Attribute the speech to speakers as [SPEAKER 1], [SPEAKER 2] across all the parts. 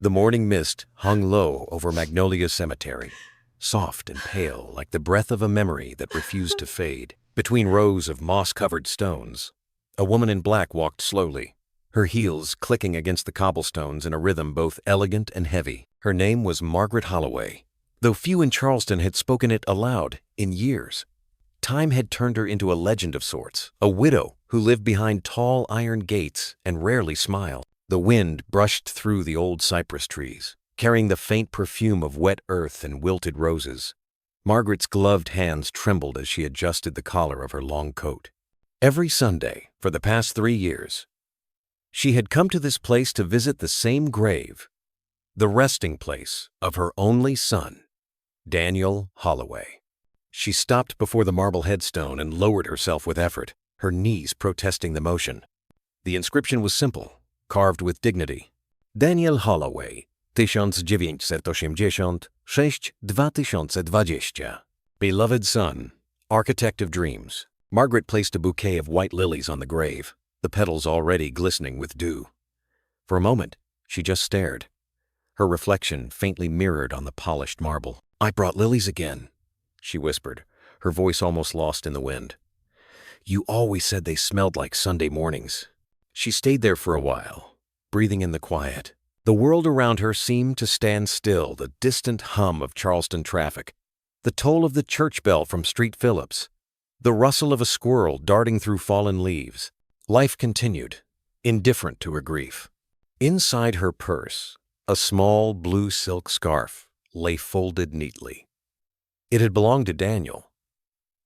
[SPEAKER 1] The morning mist hung low over Magnolia Cemetery, soft and pale like the breath of a memory that refused to fade. Between rows of moss-covered stones, a woman in black walked slowly, her heels clicking against the cobblestones in a rhythm both elegant and heavy. Her name was Margaret Holloway, though few in Charleston had spoken it aloud in years. Time had turned her into a legend of sorts, a widow who lived behind tall iron gates and rarely smiled. The wind brushed through the old cypress trees, carrying the faint perfume of wet earth and wilted roses. Margaret's gloved hands trembled as she adjusted the collar of her long coat. Every Sunday, for the past 3 years, she had come to this place to visit the same grave, the resting place of her only son, Daniel Holloway. She stopped before the marble headstone and lowered herself with effort, her knees protesting the motion. The inscription was simple, carved with dignity. Daniel Holloway, 1986-2020. Beloved son, architect of dreams. Margaret placed a bouquet of white lilies on the grave, the petals already glistening with dew. For a moment, she just stared, her reflection faintly mirrored on the polished marble. "I brought lilies again," she whispered, her voice almost lost in the wind. "You always said they smelled like Sunday mornings." She stayed there for a while, breathing in the quiet. The world around her seemed to stand still, the distant hum of Charleston traffic, the toll of the church bell from Street Phillips, the rustle of a squirrel darting through fallen leaves. Life continued, indifferent to her grief. Inside her purse, a small blue silk scarf lay folded neatly. It had belonged to Daniel.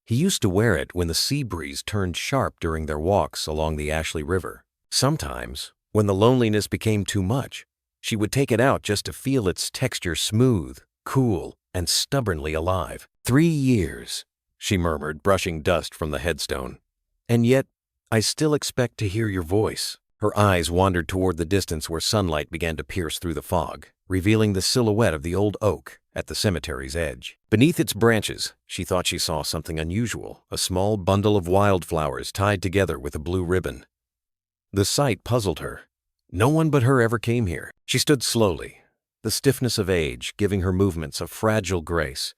[SPEAKER 1] He used to wear it when the sea breeze turned sharp during their walks along the Ashley River. Sometimes, when the loneliness became too much, she would take it out just to feel its texture smooth, cool, and stubbornly alive. 3 years, she murmured, brushing dust from the headstone. "And yet, I still expect to hear your voice." Her eyes wandered toward the distance where sunlight began to pierce through the fog, revealing the silhouette of the old oak at the cemetery's edge. Beneath its branches, she thought she saw something unusual, a small bundle of wildflowers tied together with a blue ribbon. The sight puzzled her. No one but her ever came here. She stood slowly, the stiffness of age giving her movements a fragile grace,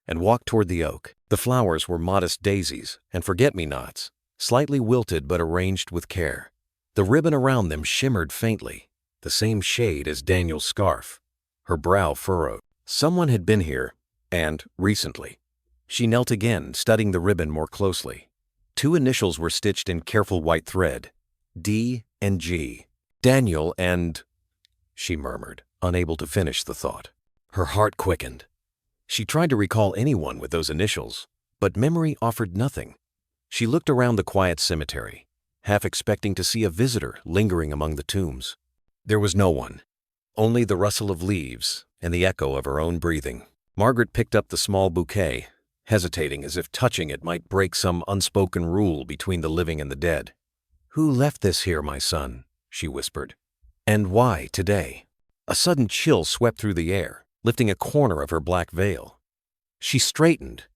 [SPEAKER 1] and walked toward the oak. The flowers were modest daisies and forget-me-nots, slightly wilted but arranged with care. The ribbon around them shimmered faintly, the same shade as Daniel's scarf. Her brow furrowed. Someone had been here, and recently. She knelt again, studying the ribbon more closely. 2 initials were stitched in careful white thread, D and G. "Daniel and—" she murmured, unable to finish the thought. Her heart quickened. She tried to recall anyone with those initials, but memory offered nothing. She looked around the quiet cemetery, half expecting to see a visitor lingering among the tombs. There was no one, only the rustle of leaves and the echo of her own breathing. Margaret picked up the small bouquet, hesitating as if touching it might break some unspoken rule between the living and the dead. "Who left this here, my son?" she whispered. "And why today?" A sudden chill swept through the air, lifting a corner of her black veil. She straightened,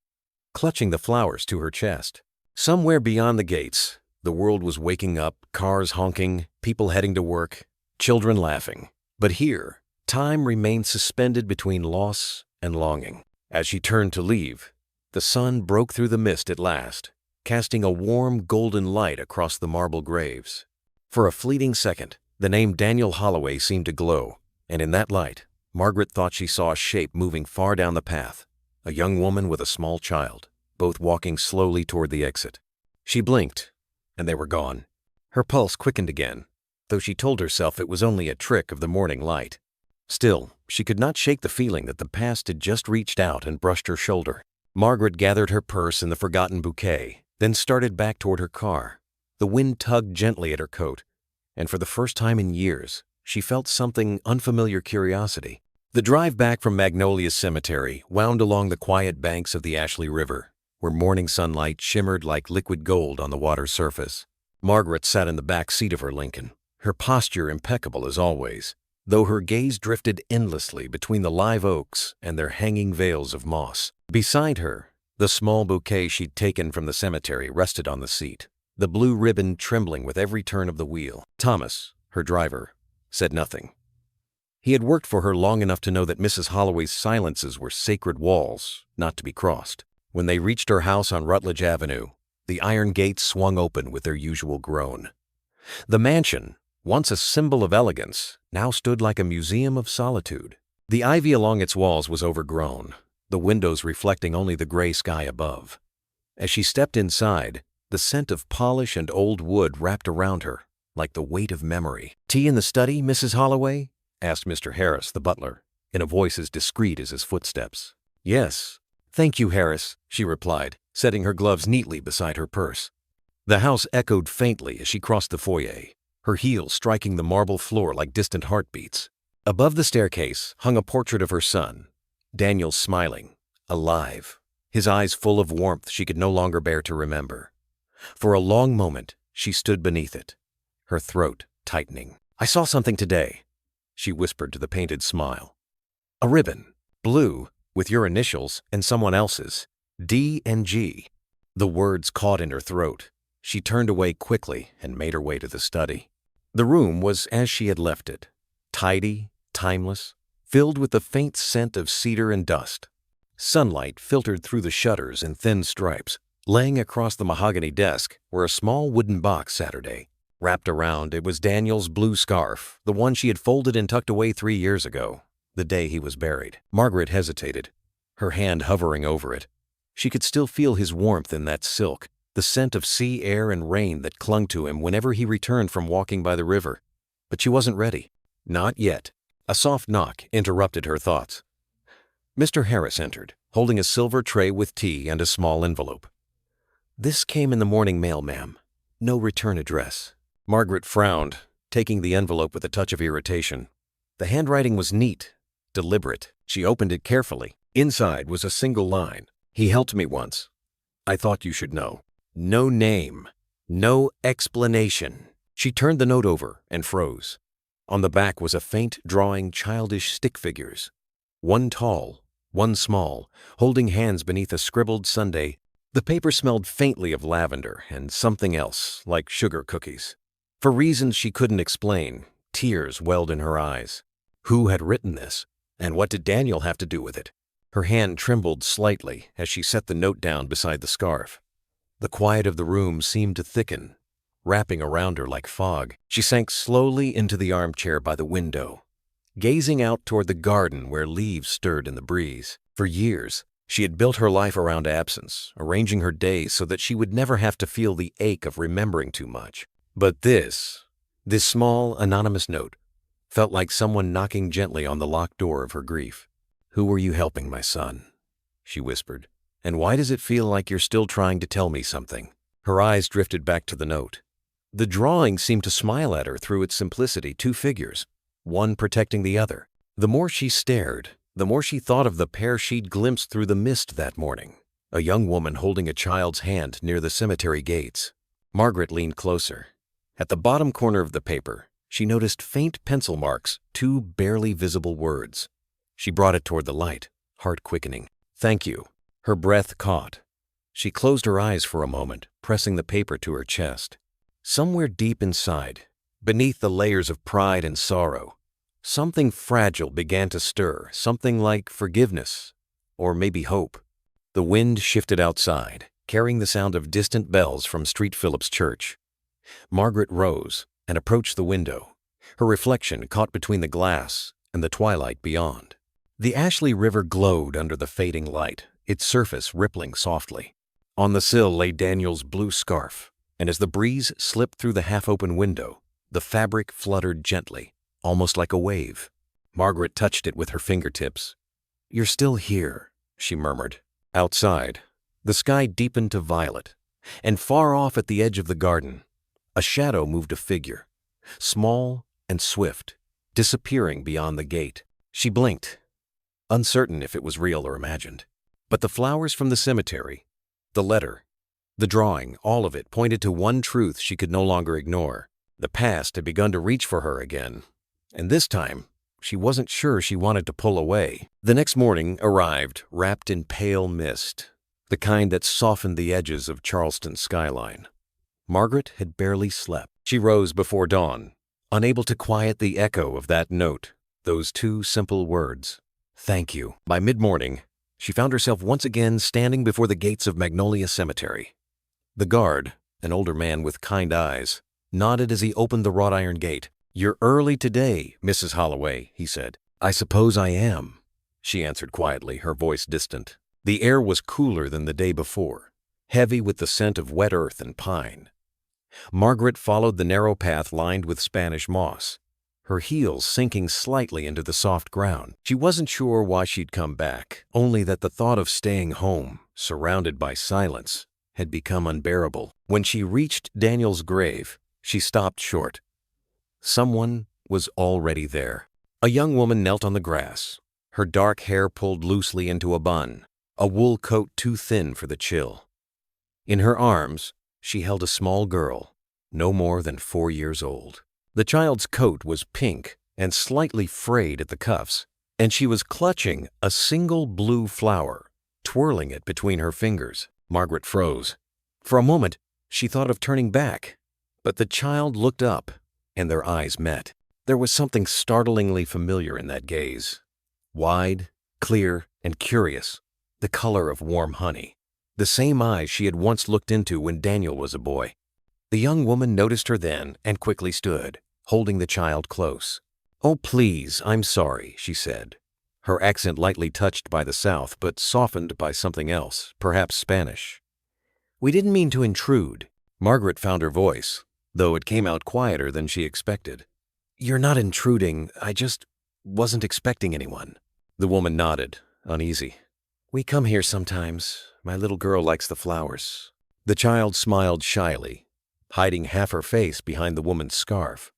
[SPEAKER 1] clutching the flowers to her chest. Somewhere beyond the gates, the world was waking up, cars honking, people heading to work, children laughing. But here, time remained suspended between loss and longing. As she turned to leave, the sun broke through the mist at last, casting a warm golden light across the marble graves. For a fleeting second, the name Daniel Holloway seemed to glow, and in that light, Margaret thought she saw a shape moving far down the path, a young woman with a small child, both walking slowly toward the exit. She blinked, and they were gone. Her pulse quickened again, though she told herself it was only a trick of the morning light. Still, she could not shake the feeling that the past had just reached out and brushed her shoulder. Margaret gathered her purse and the forgotten bouquet, then started back toward her car. The wind tugged gently at her coat, and for the first time in years, she felt something unfamiliar curiosity. The drive back from Magnolia Cemetery wound along the quiet banks of the Ashley River, where morning sunlight shimmered like liquid gold on the water's surface. Margaret sat in the back seat of her Lincoln, her posture impeccable as always, though her gaze drifted endlessly between the live oaks and their hanging veils of moss. Beside her, the small bouquet she'd taken from the cemetery rested on the seat, the blue ribbon trembling with every turn of the wheel. Thomas, her driver, said nothing. He had worked for her long enough to know that Mrs. Holloway's silences were sacred walls, not to be crossed. When they reached her house on Rutledge Avenue, the iron gates swung open with their usual groan. The mansion, once a symbol of elegance, now stood like a museum of solitude. The ivy along its walls was overgrown, the windows reflecting only the gray sky above. As she stepped inside, the scent of polish and old wood wrapped around her, like the weight of memory. "Tea in the study, Mrs. Holloway?" asked Mr. Harris, the butler, in a voice as discreet as his footsteps. "Yes. Thank you, Harris," she replied, setting her gloves neatly beside her purse. The house echoed faintly as she crossed the foyer, her heels striking the marble floor like distant heartbeats. Above the staircase hung a portrait of her son, Daniel, smiling, alive, his eyes full of warmth she could no longer bear to remember. For a long moment she stood beneath it, her throat tightening. "I saw something today," she whispered to the painted smile. "A ribbon, blue, with your initials and someone else's, D and G." The words caught in her throat. She turned away quickly and made her way to the study. The room was as she had left it, tidy, timeless, filled with the faint scent of cedar and dust. Sunlight filtered through the shutters in thin stripes. Laying across the mahogany desk were a small wooden box Saturday. Wrapped around it was Daniel's blue scarf, the one she had folded and tucked away 3 years ago, the day he was buried. Margaret hesitated, her hand hovering over it. She could still feel his warmth in that silk, the scent of sea air and rain that clung to him whenever he returned from walking by the river. But she wasn't ready. Not yet. A soft knock interrupted her thoughts. Mr. Harris entered, holding a silver tray with tea and a small envelope. "This came in the morning mail, ma'am. No return address." Margaret frowned, taking the envelope with a touch of irritation. The handwriting was neat, deliberate. She opened it carefully. Inside was a single line. "He helped me once. I thought you should know." No name, no explanation. She turned the note over and froze. On the back was a faint drawing, childish stick figures. One tall, one small, holding hands beneath a scribbled sundae. The paper smelled faintly of lavender and something else, like sugar cookies. For reasons she couldn't explain, tears welled in her eyes. Who had written this? And what did Daniel have to do with it? Her hand trembled slightly as she set the note down beside the scarf. The quiet of the room seemed to thicken, wrapping around her like fog. She sank slowly into the armchair by the window, gazing out toward the garden where leaves stirred in the breeze. For years, she had built her life around absence, arranging her days so that she would never have to feel the ache of remembering too much. But this small, anonymous note, felt like someone knocking gently on the locked door of her grief. "Who were you helping, my son?" she whispered. "And why does it feel like you're still trying to tell me something?" Her eyes drifted back to the note. The drawing seemed to smile at her through its simplicity, 2 figures, one protecting the other. The more she stared, the more she thought of the pair she'd glimpsed through the mist that morning, a young woman holding a child's hand near the cemetery gates. Margaret leaned closer. At the bottom corner of the paper, she noticed faint pencil marks, 2 barely visible words. She brought it toward the light, heart quickening. "Thank you." Her breath caught. She closed her eyes for a moment, pressing the paper to her chest. Somewhere deep inside, beneath the layers of pride and sorrow, something fragile began to stir, something like forgiveness, or maybe hope. The wind shifted outside, carrying the sound of distant bells from St. Philip's Church. Margaret rose and approached the window, her reflection caught between the glass and the twilight beyond. The Ashley River glowed under the fading light, its surface rippling softly. On the sill lay Daniel's blue scarf, and as the breeze slipped through the half-open window, the fabric fluttered gently, almost like a wave. Margaret touched it with her fingertips. "You're still here," she murmured. Outside, the sky deepened to violet, and far off at the edge of the garden, a shadow moved a figure, small and swift, disappearing beyond the gate. She blinked, uncertain if it was real or imagined. But the flowers from the cemetery, the letter, the drawing, all of it pointed to one truth she could no longer ignore. The past had begun to reach for her again, and this time, she wasn't sure she wanted to pull away. The next morning arrived, wrapped in pale mist, the kind that softened the edges of Charleston's skyline. Margaret had barely slept. She rose before dawn, unable to quiet the echo of that note. Those two simple words. Thank you. By mid-morning, she found herself once again standing before the gates of Magnolia Cemetery. The guard, an older man with kind eyes, nodded as he opened the wrought iron gate. "You're early today, Mrs. Holloway," he said. "I suppose I am," she answered quietly, her voice distant. The air was cooler than the day before, heavy with the scent of wet earth and pine. Margaret followed the narrow path lined with Spanish moss, her heels sinking slightly into the soft ground. She wasn't sure why she'd come back, only that the thought of staying home, surrounded by silence, had become unbearable. When she reached Daniel's grave, she stopped short. Someone was already there. A young woman knelt on the grass, her dark hair pulled loosely into a bun, a wool coat too thin for the chill. In her arms, she held a small girl, no more than 4 years old. The child's coat was pink and slightly frayed at the cuffs, and she was clutching a single blue flower, twirling it between her fingers. Margaret froze. For a moment, she thought of turning back, but the child looked up, and their eyes met. There was something startlingly familiar in that gaze. Wide, clear, and curious, the color of warm honey. The same eyes she had once looked into when Daniel was a boy. The young woman noticed her then and quickly stood, holding the child close. "Oh, please, I'm sorry," she said, her accent lightly touched by the South but softened by something else, perhaps Spanish. "We didn't mean to intrude." Margaret found her voice, though it came out quieter than she expected. "You're not intruding, I just wasn't expecting anyone." The woman nodded, uneasy. "We come here sometimes. My little girl likes the flowers." The child smiled shyly, hiding half her face behind the woman's scarf.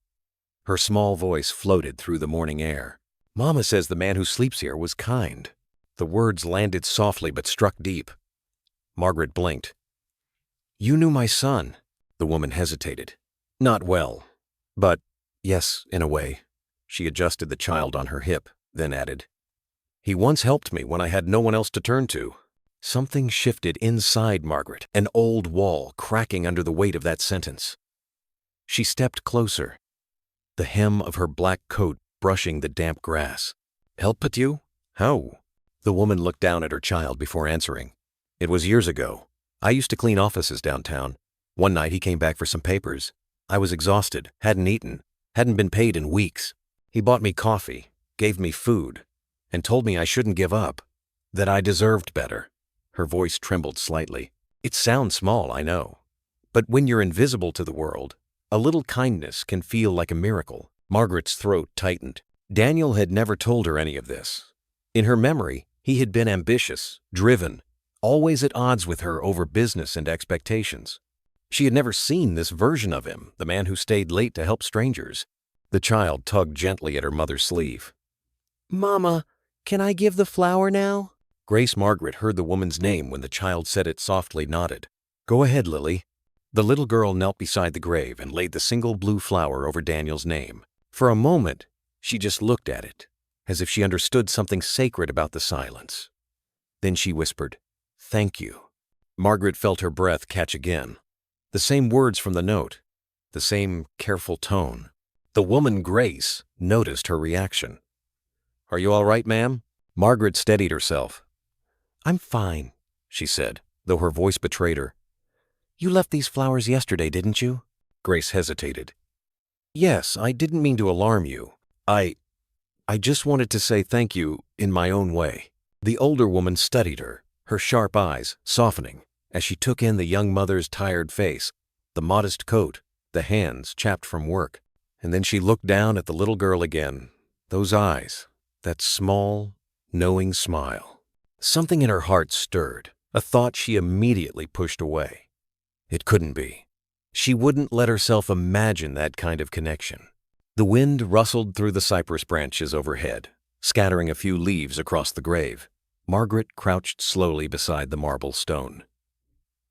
[SPEAKER 1] Her small voice floated through the morning air. "Mama says the man who sleeps here was kind." The words landed softly but struck deep. Margaret blinked. "You knew my son." The woman hesitated. "Not well, but yes, in a way." She adjusted the child on her hip, then added, "He once helped me when I had no one else to turn to." Something shifted inside Margaret, an old wall cracking under the weight of that sentence. She stepped closer, the hem of her black coat brushing the damp grass. "Helped you? How?" The woman looked down at her child before answering. "It was years ago. I used to clean offices downtown. One night he came back for some papers. I was exhausted, hadn't eaten, hadn't been paid in weeks. He bought me coffee, gave me food, and told me I shouldn't give up, that I deserved better." Her voice trembled slightly. "It sounds small, I know. But when you're invisible to the world, a little kindness can feel like a miracle." Margaret's throat tightened. Daniel had never told her any of this. In her memory, he had been ambitious, driven, always at odds with her over business and expectations. She had never seen this version of him, the man who stayed late to help strangers. The child tugged gently at her mother's sleeve. "Mama, can I give the flower now?" Grace Margaret heard the woman's name when the child said it softly nodded. "Go ahead, Lily." The little girl knelt beside the grave and laid the single blue flower over Daniel's name. For a moment, she just looked at it, as if she understood something sacred about the silence. Then she whispered, "Thank you." Margaret felt her breath catch again. The same words from the note, the same careful tone. The woman, Grace, noticed her reaction. "Are you all right, ma'am?" Margaret steadied herself. "I'm fine," she said, though her voice betrayed her. "You left these flowers yesterday, didn't you?" Grace hesitated. "Yes, I didn't mean to alarm you. I just wanted to say thank you in my own way." The older woman studied her, her sharp eyes softening as she took in the young mother's tired face, the modest coat, the hands chapped from work. And then she looked down at the little girl again, those eyes, that small, knowing smile. Something in her heart stirred, a thought she immediately pushed away. It couldn't be. She wouldn't let herself imagine that kind of connection. The wind rustled through the cypress branches overhead, scattering a few leaves across the grave. Margaret crouched slowly beside the marble stone.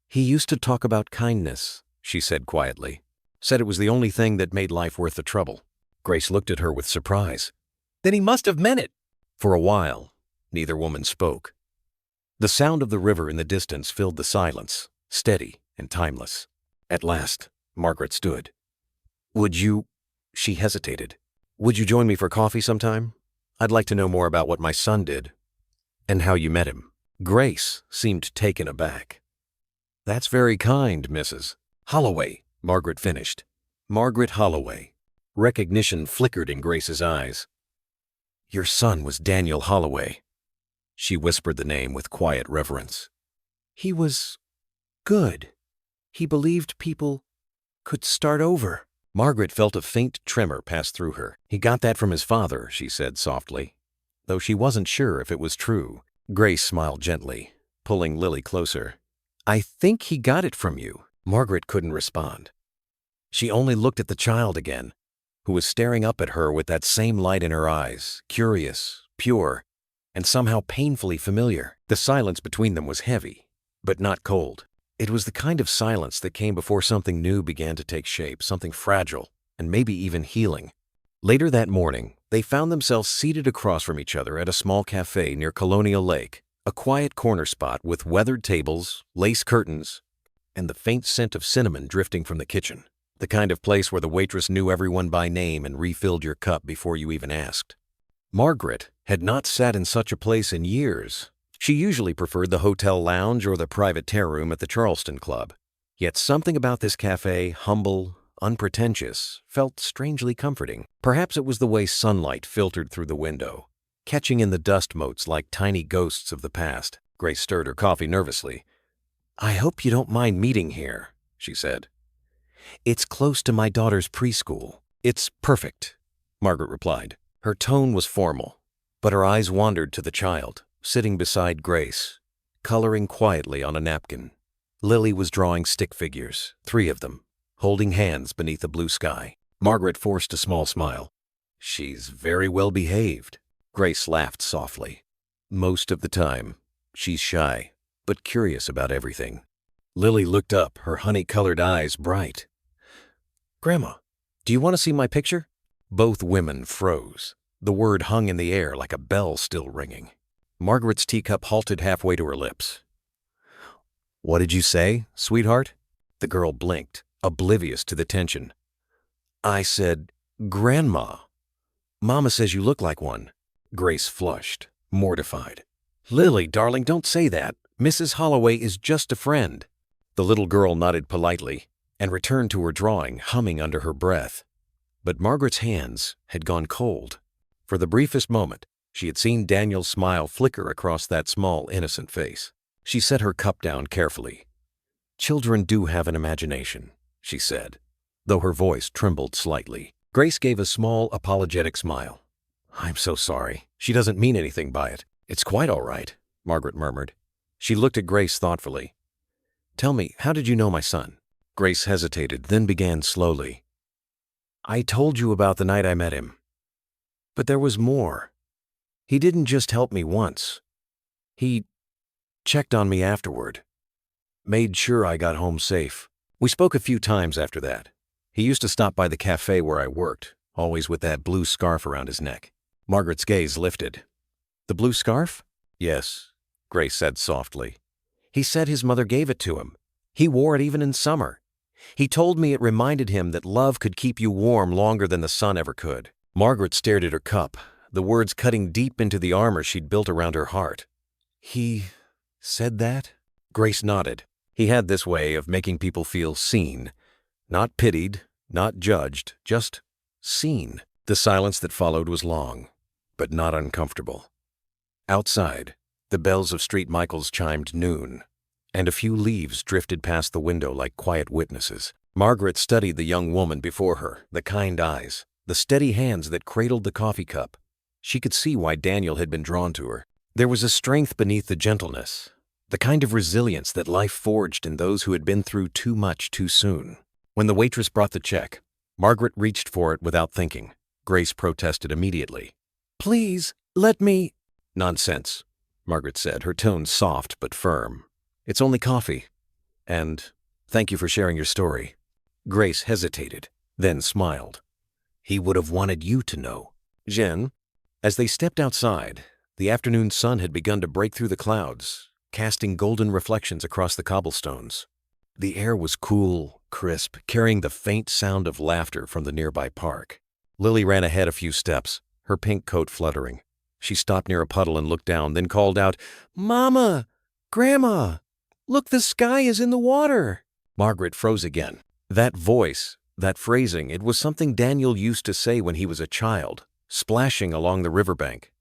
[SPEAKER 1] "He used to talk about kindness," she said quietly. "Said it was the only thing that made life worth the trouble." Grace looked at her with surprise. "Then he must have meant it." For a while, neither woman spoke. The sound of the river in the distance filled the silence, steady and timeless. At last, Margaret stood. "Would you—" she hesitated. "Would you join me for coffee sometime? I'd like to know more about what my son did and how you met him. Grace seemed taken aback. That's very kind, Mrs. Holloway, Margaret finished. Margaret Holloway. Recognition flickered in Grace's eyes. Your son was Daniel Holloway. She whispered the name with quiet reverence. He was good. He believed people could start over. Margaret felt a faint tremor pass through her. He got that from his father, she said softly, though she wasn't sure if it was true. Grace smiled gently, pulling Lily closer. I think he got it from you. Margaret couldn't respond. She only looked at the child again, who was staring up at her with that same light in her eyes, curious, pure, and somehow painfully familiar. The silence between them was heavy, but not cold. It was the kind of silence that came before something new began to take shape, something fragile, and maybe even healing. Later that morning, they found themselves seated across from each other at a small cafe near Colonial Lake, a quiet corner spot with weathered tables, lace curtains, and the faint scent of cinnamon drifting from the kitchen. The kind of place where the waitress knew everyone by name and refilled your cup before you even asked. Margaret had not sat in such a place in years. She usually preferred the hotel lounge or the private tear room at the Charleston Club. Yet something about this cafe, humble, unpretentious, felt strangely comforting. Perhaps it was the way sunlight filtered through the window, catching in the dust motes like tiny ghosts of the past. Grace stirred her coffee nervously. I hope you don't mind meeting here, she said. It's close to my daughter's preschool. It's perfect, Margaret replied. Her tone was formal, but her eyes wandered to the child, sitting beside Grace, coloring quietly on a napkin. Lily was drawing stick figures, 3 of them, holding hands beneath the blue sky. Margaret forced a small smile. She's very well behaved. Grace laughed softly. Most of the time, she's shy, but curious about everything. Lily looked up, her honey-colored eyes bright. Grandma, do you want to see my picture? Both women froze. The word hung in the air like a bell still ringing. Margaret's teacup halted halfway to her lips. What did you say, sweetheart? The girl blinked, oblivious to the tension. I said, Grandma. Mama says you look like one. Grace flushed, mortified. Lily, darling, don't say that. Mrs. Holloway is just a friend. The little girl nodded politely and returned to her drawing, humming under her breath. But Margaret's hands had gone cold. For the briefest moment, she had seen Daniel's smile flicker across that small, innocent face. She set her cup down carefully. Children do have an imagination, she said, though her voice trembled slightly. Grace gave a small, apologetic smile. I'm so sorry. She doesn't mean anything by it. It's quite all right, Margaret murmured. She looked at Grace thoughtfully. Tell me, how did you know my son? Grace hesitated, then began slowly. I told you about the night I met him. But there was more. He didn't just help me once. He checked on me afterward. Made sure I got home safe. We spoke a few times after that. He used to stop by the cafe where I worked, always with that blue scarf around his neck. Margaret's gaze lifted. The blue scarf? Yes, Grace said softly. He said his mother gave it to him. He wore it even in summer. He told me it reminded him that love could keep you warm longer than the sun ever could. Margaret stared at her cup, the words cutting deep into the armor she'd built around her heart. He said that? Grace nodded. He had this way of making people feel seen. Not pitied, not judged, just seen. The silence that followed was long, but not uncomfortable. Outside, the bells of St. Michael's chimed noon, and a few leaves drifted past the window like quiet witnesses. Margaret studied the young woman before her, the kind eyes, the steady hands that cradled the coffee cup. She could see why Daniel had been drawn to her. There was a strength beneath the gentleness, the kind of resilience that life forged in those who had been through too much too soon. When the waitress brought the check, Margaret reached for it without thinking. Grace protested immediately. Please, let me... Nonsense, Margaret said, her tone soft but firm. It's only coffee. And thank you for sharing your story. Grace hesitated, then smiled. He would have wanted you to know. Jen, as they stepped outside, the afternoon sun had begun to break through the clouds, casting golden reflections across the cobblestones. The air was cool, crisp, carrying the faint sound of laughter from the nearby park. Lily ran ahead a few steps, her pink coat fluttering. She stopped near a puddle and looked down, then called out, "Mama! Grandma! Look, the sky is in the water!" Margaret froze again. That voice, that phrasing, it was something Daniel used to say when he was a child, splashing along the riverbank.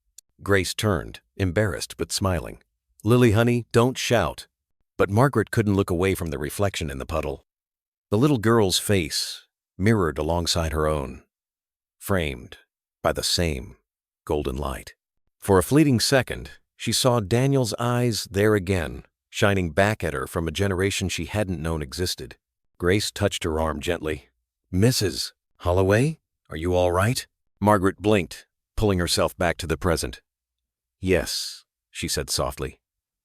[SPEAKER 1] Grace turned, embarrassed but smiling. "Lily, honey, don't shout." But Margaret couldn't look away from the reflection in the puddle. The little girl's face, mirrored alongside her own, framed by the same golden light. For a fleeting second, she saw Daniel's eyes there again, shining back at her from a generation she hadn't known existed. Grace touched her arm gently. "Mrs. Holloway, are you all right?" Margaret blinked, pulling herself back to the present. "Yes," she said softly.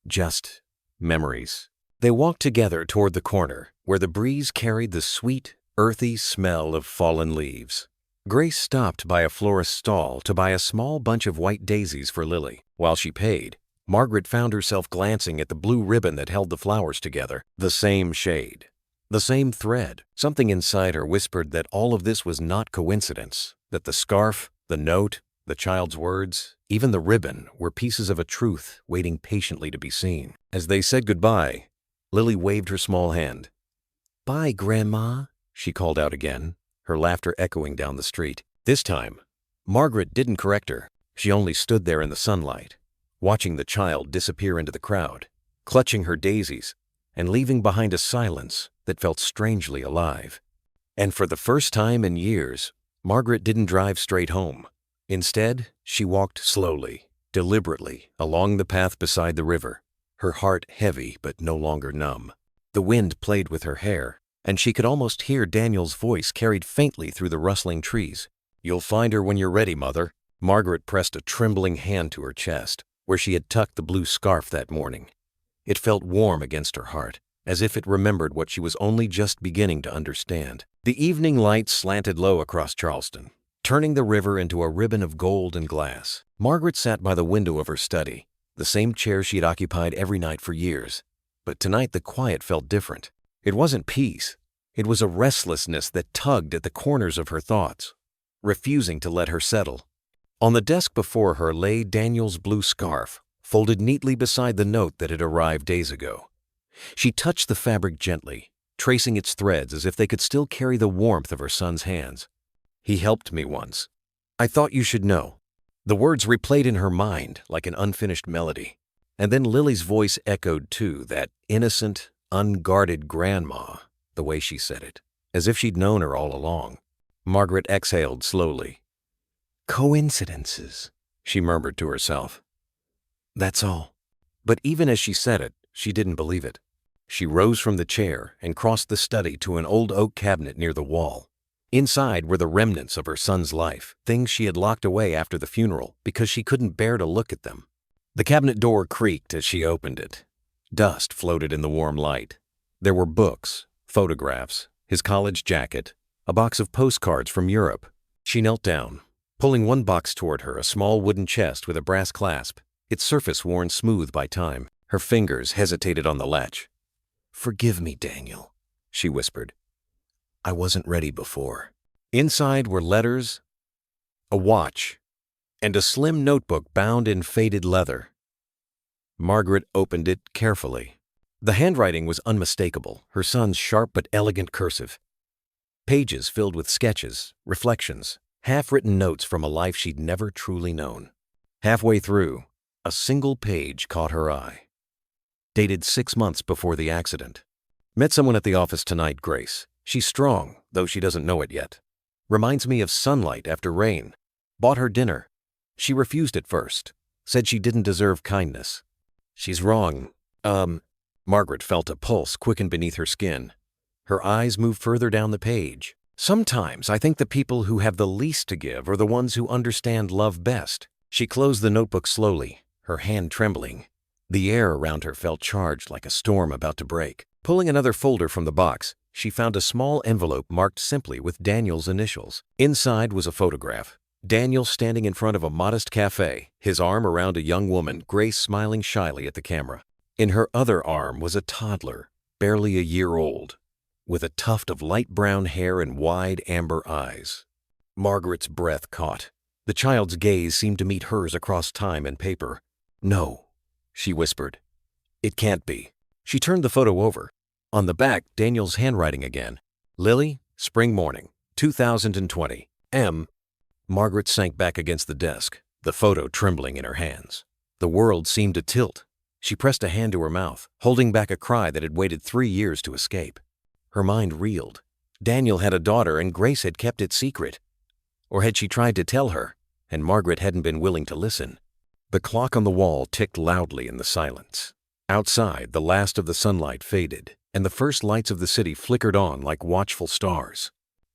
[SPEAKER 1] "Just memories." They walked together toward the corner, where the breeze carried the sweet, earthy smell of fallen leaves. Grace stopped by a florist's stall to buy a small bunch of white daisies for Lily. While she paid, Margaret found herself glancing at the blue ribbon that held the flowers together, the same shade, the same thread. Something inside her whispered that all of this was not coincidence, that the scarf, the note, the child's words, even the ribbon were pieces of a truth waiting patiently to be seen. As they said goodbye, Lily waved her small hand. "Bye, Grandma," she called out again, her laughter echoing down the street. This time, Margaret didn't correct her. She only stood there in the sunlight, watching the child disappear into the crowd, clutching her daisies, and leaving behind a silence that felt strangely alive. And for the first time in years, Margaret didn't drive straight home. Instead, she walked slowly, deliberately, along the path beside the river, her heart heavy but no longer numb. The wind played with her hair, and she could almost hear Daniel's voice carried faintly through the rustling trees. "You'll find her when you're ready, Mother." Margaret pressed a trembling hand to her chest, where she had tucked the blue scarf that morning. It felt warm against her heart, as if it remembered what she was only just beginning to understand. The evening light slanted low across Charleston, turning the river into a ribbon of gold and glass. Margaret sat by the window of her study, the same chair she had occupied every night for years. But tonight the quiet felt different. It wasn't peace. It was a restlessness that tugged at the corners of her thoughts, refusing to let her settle. On the desk before her lay Daniel's blue scarf, folded neatly beside the note that had arrived days ago. She touched the fabric gently, tracing its threads as if they could still carry the warmth of her son's hands. "He helped me once. I thought you should know." The words replayed in her mind like an unfinished melody. And then Lily's voice echoed too, that innocent, unguarded grandma, the way she said it, as if she'd known her all along. Margaret exhaled slowly. "Coincidences," she murmured to herself. "That's all." But even as she said it, she didn't believe it. She rose from the chair and crossed the study to an old oak cabinet near the wall. Inside were the remnants of her son's life, things she had locked away after the funeral because she couldn't bear to look at them. The cabinet door creaked as she opened it. Dust floated in the warm light. There were books, photographs, his college jacket, a box of postcards from Europe. She knelt down, pulling one box toward her, a small wooden chest with a brass clasp, its surface worn smooth by time. Her fingers hesitated on the latch. "Forgive me, Daniel," she whispered. "I wasn't ready before." Inside were letters, a watch, and a slim notebook bound in faded leather. Margaret opened it carefully. The handwriting was unmistakable, her son's sharp but elegant cursive. Pages filled with sketches, reflections, half-written notes from a life she'd never truly known. Halfway through, a single page caught her eye. Dated 6 months before the accident. "Met someone at the office tonight, Grace. She's strong, though she doesn't know it yet. Reminds me of sunlight after rain. Bought her dinner. She refused at first. Said she didn't deserve kindness. She's wrong. Margaret felt a pulse quicken beneath her skin. Her eyes moved further down the page. "Sometimes I think the people who have the least to give are the ones who understand love best." She closed the notebook slowly, her hand trembling. The air around her felt charged like a storm about to break. Pulling another folder from the box, she found a small envelope marked simply with Daniel's initials. Inside was a photograph. Daniel standing in front of a modest cafe, his arm around a young woman, Grace smiling shyly at the camera. In her other arm was a toddler, barely a year old, with a tuft of light brown hair and wide amber eyes. Margaret's breath caught. The child's gaze seemed to meet hers across time and paper. "No," she whispered. "It can't be." She turned the photo over. On the back, Daniel's handwriting again. "Lily, spring morning, 2020. M." Margaret sank back against the desk, the photo trembling in her hands. The world seemed to tilt. She pressed a hand to her mouth, holding back a cry that had waited 3 years to escape. Her mind reeled. Daniel had a daughter and Grace had kept it secret. Or had she tried to tell her, and Margaret hadn't been willing to listen? The clock on the wall ticked loudly in the silence. Outside, the last of the sunlight faded, and the first lights of the city flickered on like watchful stars.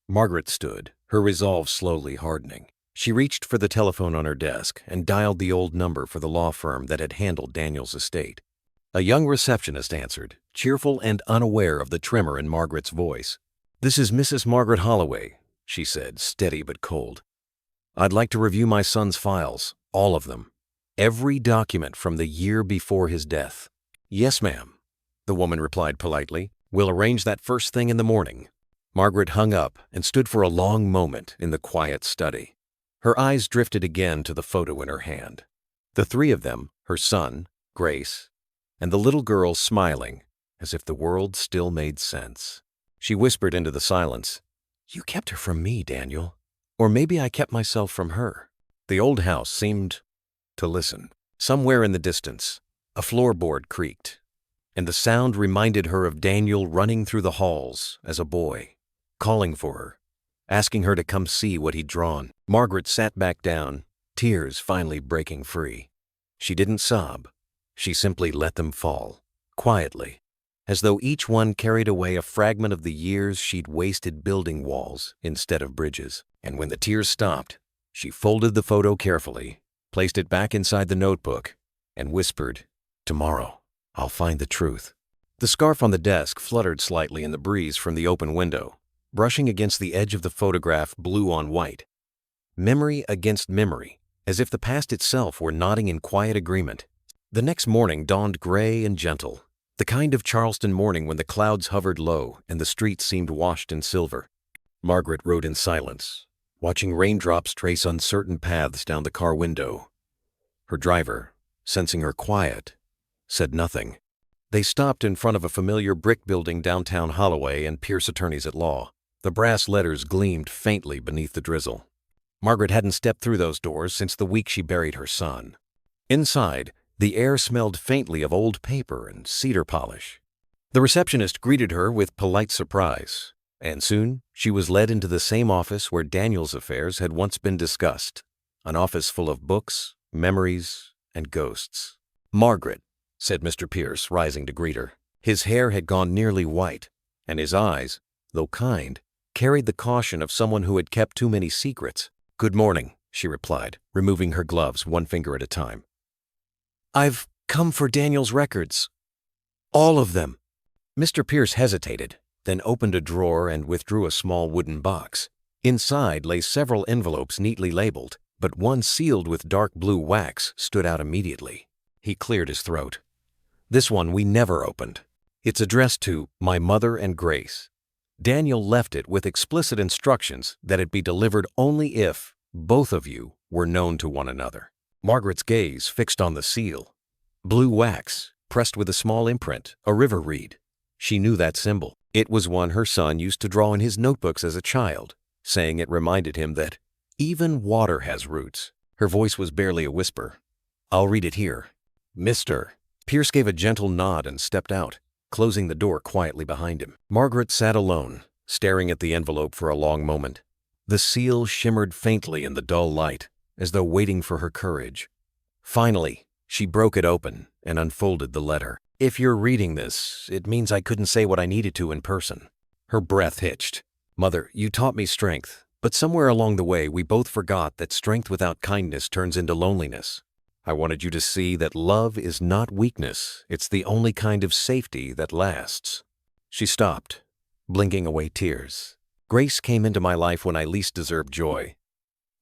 [SPEAKER 1] Margaret stood, her resolve slowly hardening. She reached for the telephone on her desk and dialed the old number for the law firm that had handled Daniel's estate. A young receptionist answered, cheerful and unaware of the tremor in Margaret's voice. "This is Mrs. Margaret Holloway," she said, steady but cold. "I'd like to review my son's files, all of them. Every document from the year before his death." "Yes, ma'am," the woman replied politely. "We'll arrange that first thing in the morning." Margaret hung up and stood for a long moment in the quiet study. Her eyes drifted again to the photo in her hand. The 3 of them, her son, Grace, and the little girl smiling, as if the world still made sense. She whispered into the silence, "You kept her from me, Daniel. Or maybe I kept myself from her." The old house seemed to listen. Somewhere in the distance, a floorboard creaked, and the sound reminded her of Daniel running through the halls as a boy, calling for her, asking her to come see what he'd drawn. Margaret sat back down, tears finally breaking free. She didn't sob. She simply let them fall, quietly, as though each one carried away a fragment of the years she'd wasted building walls instead of bridges. And when the tears stopped, she folded the photo carefully, placed it back inside the notebook, and whispered, "Tomorrow, I'll find the truth." The scarf on the desk fluttered slightly in the breeze from the open window, brushing against the edge of the photograph blue on white. Memory against memory, as if the past itself were nodding in quiet agreement. The next morning dawned gray and gentle, the kind of Charleston morning when the clouds hovered low and the streets seemed washed in silver. Margaret rode in silence, watching raindrops trace uncertain paths down the car window. Her driver, sensing her quiet, said nothing. They stopped in front of a familiar brick building downtown Holloway and Pierce Attorneys at Law. The brass letters gleamed faintly beneath the drizzle. Margaret hadn't stepped through those doors since the week she buried her son. Inside, the air smelled faintly of old paper and cedar polish. The receptionist greeted her with polite surprise, and soon she was led into the same office where Daniel's affairs had once been discussed, an office full of books, memories, and ghosts. "Margaret," said Mr. Pierce, rising to greet her. His hair had gone nearly white, and his eyes, though kind, carried the caution of someone who had kept too many secrets. "Good morning," she replied, removing her gloves one finger at a time. "I've come for Daniel's records. All of them." Mr. Pierce hesitated, then opened a drawer and withdrew a small wooden box. Inside lay several envelopes neatly labeled, but one sealed with dark blue wax stood out immediately. He cleared his throat. "This one we never opened. It's addressed to my mother and Grace." Daniel left it with explicit instructions that it be delivered only if both of you were known to one another. Margaret's gaze fixed on the seal. Blue wax, pressed with a small imprint, a river reed. She knew that symbol. It was one her son used to draw in his notebooks as a child, saying it reminded him that even water has roots. Her voice was barely a whisper. "I'll read it here. Mr." Pierce gave a gentle nod and stepped out, closing the door quietly behind him. Margaret sat alone, staring at the envelope for a long moment. The seal shimmered faintly in the dull light, as though waiting for her courage. Finally, she broke it open and unfolded the letter. "If you're reading this, it means I couldn't say what I needed to in person." Her breath hitched. "Mother, you taught me strength, but somewhere along the way we both forgot that strength without kindness turns into loneliness. I wanted you to see that love is not weakness, it's the only kind of safety that lasts." She stopped, blinking away tears. "Grace came into my life when I least deserved joy.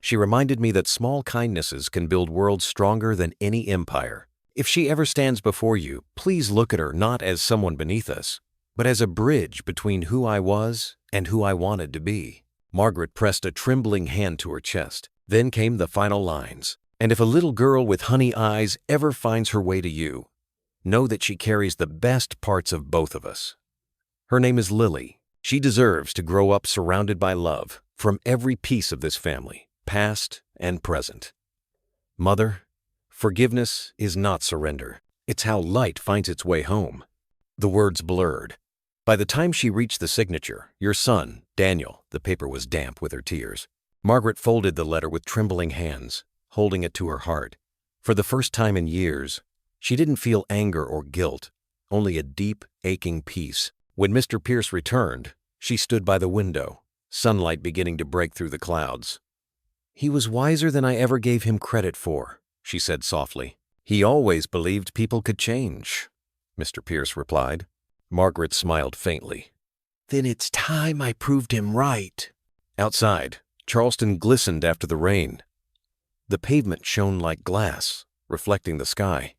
[SPEAKER 1] She reminded me that small kindnesses can build worlds stronger than any empire. If she ever stands before you, please look at her not as someone beneath us, but as a bridge between who I was and who I wanted to be." Margaret pressed a trembling hand to her chest. Then came the final lines. "And if a little girl with honey eyes ever finds her way to you, know that she carries the best parts of both of us. Her name is Lily. She deserves to grow up surrounded by love from every piece of this family, past and present. Mother, forgiveness is not surrender. It's how light finds its way home." The words blurred. By the time she reached the signature, "Your son, Daniel," the paper was damp with her tears. Margaret folded the letter with trembling hands, holding it to her heart. For the first time in years, she didn't feel anger or guilt, only a deep, aching peace. When Mr. Pierce returned, she stood by the window, sunlight beginning to break through the clouds. "He was wiser than I ever gave him credit for," she said softly. "He always believed people could change," Mr. Pierce replied. Margaret smiled faintly. "Then it's time I proved him right." Outside, Charleston glistened after the rain. The pavement shone like glass, reflecting the sky.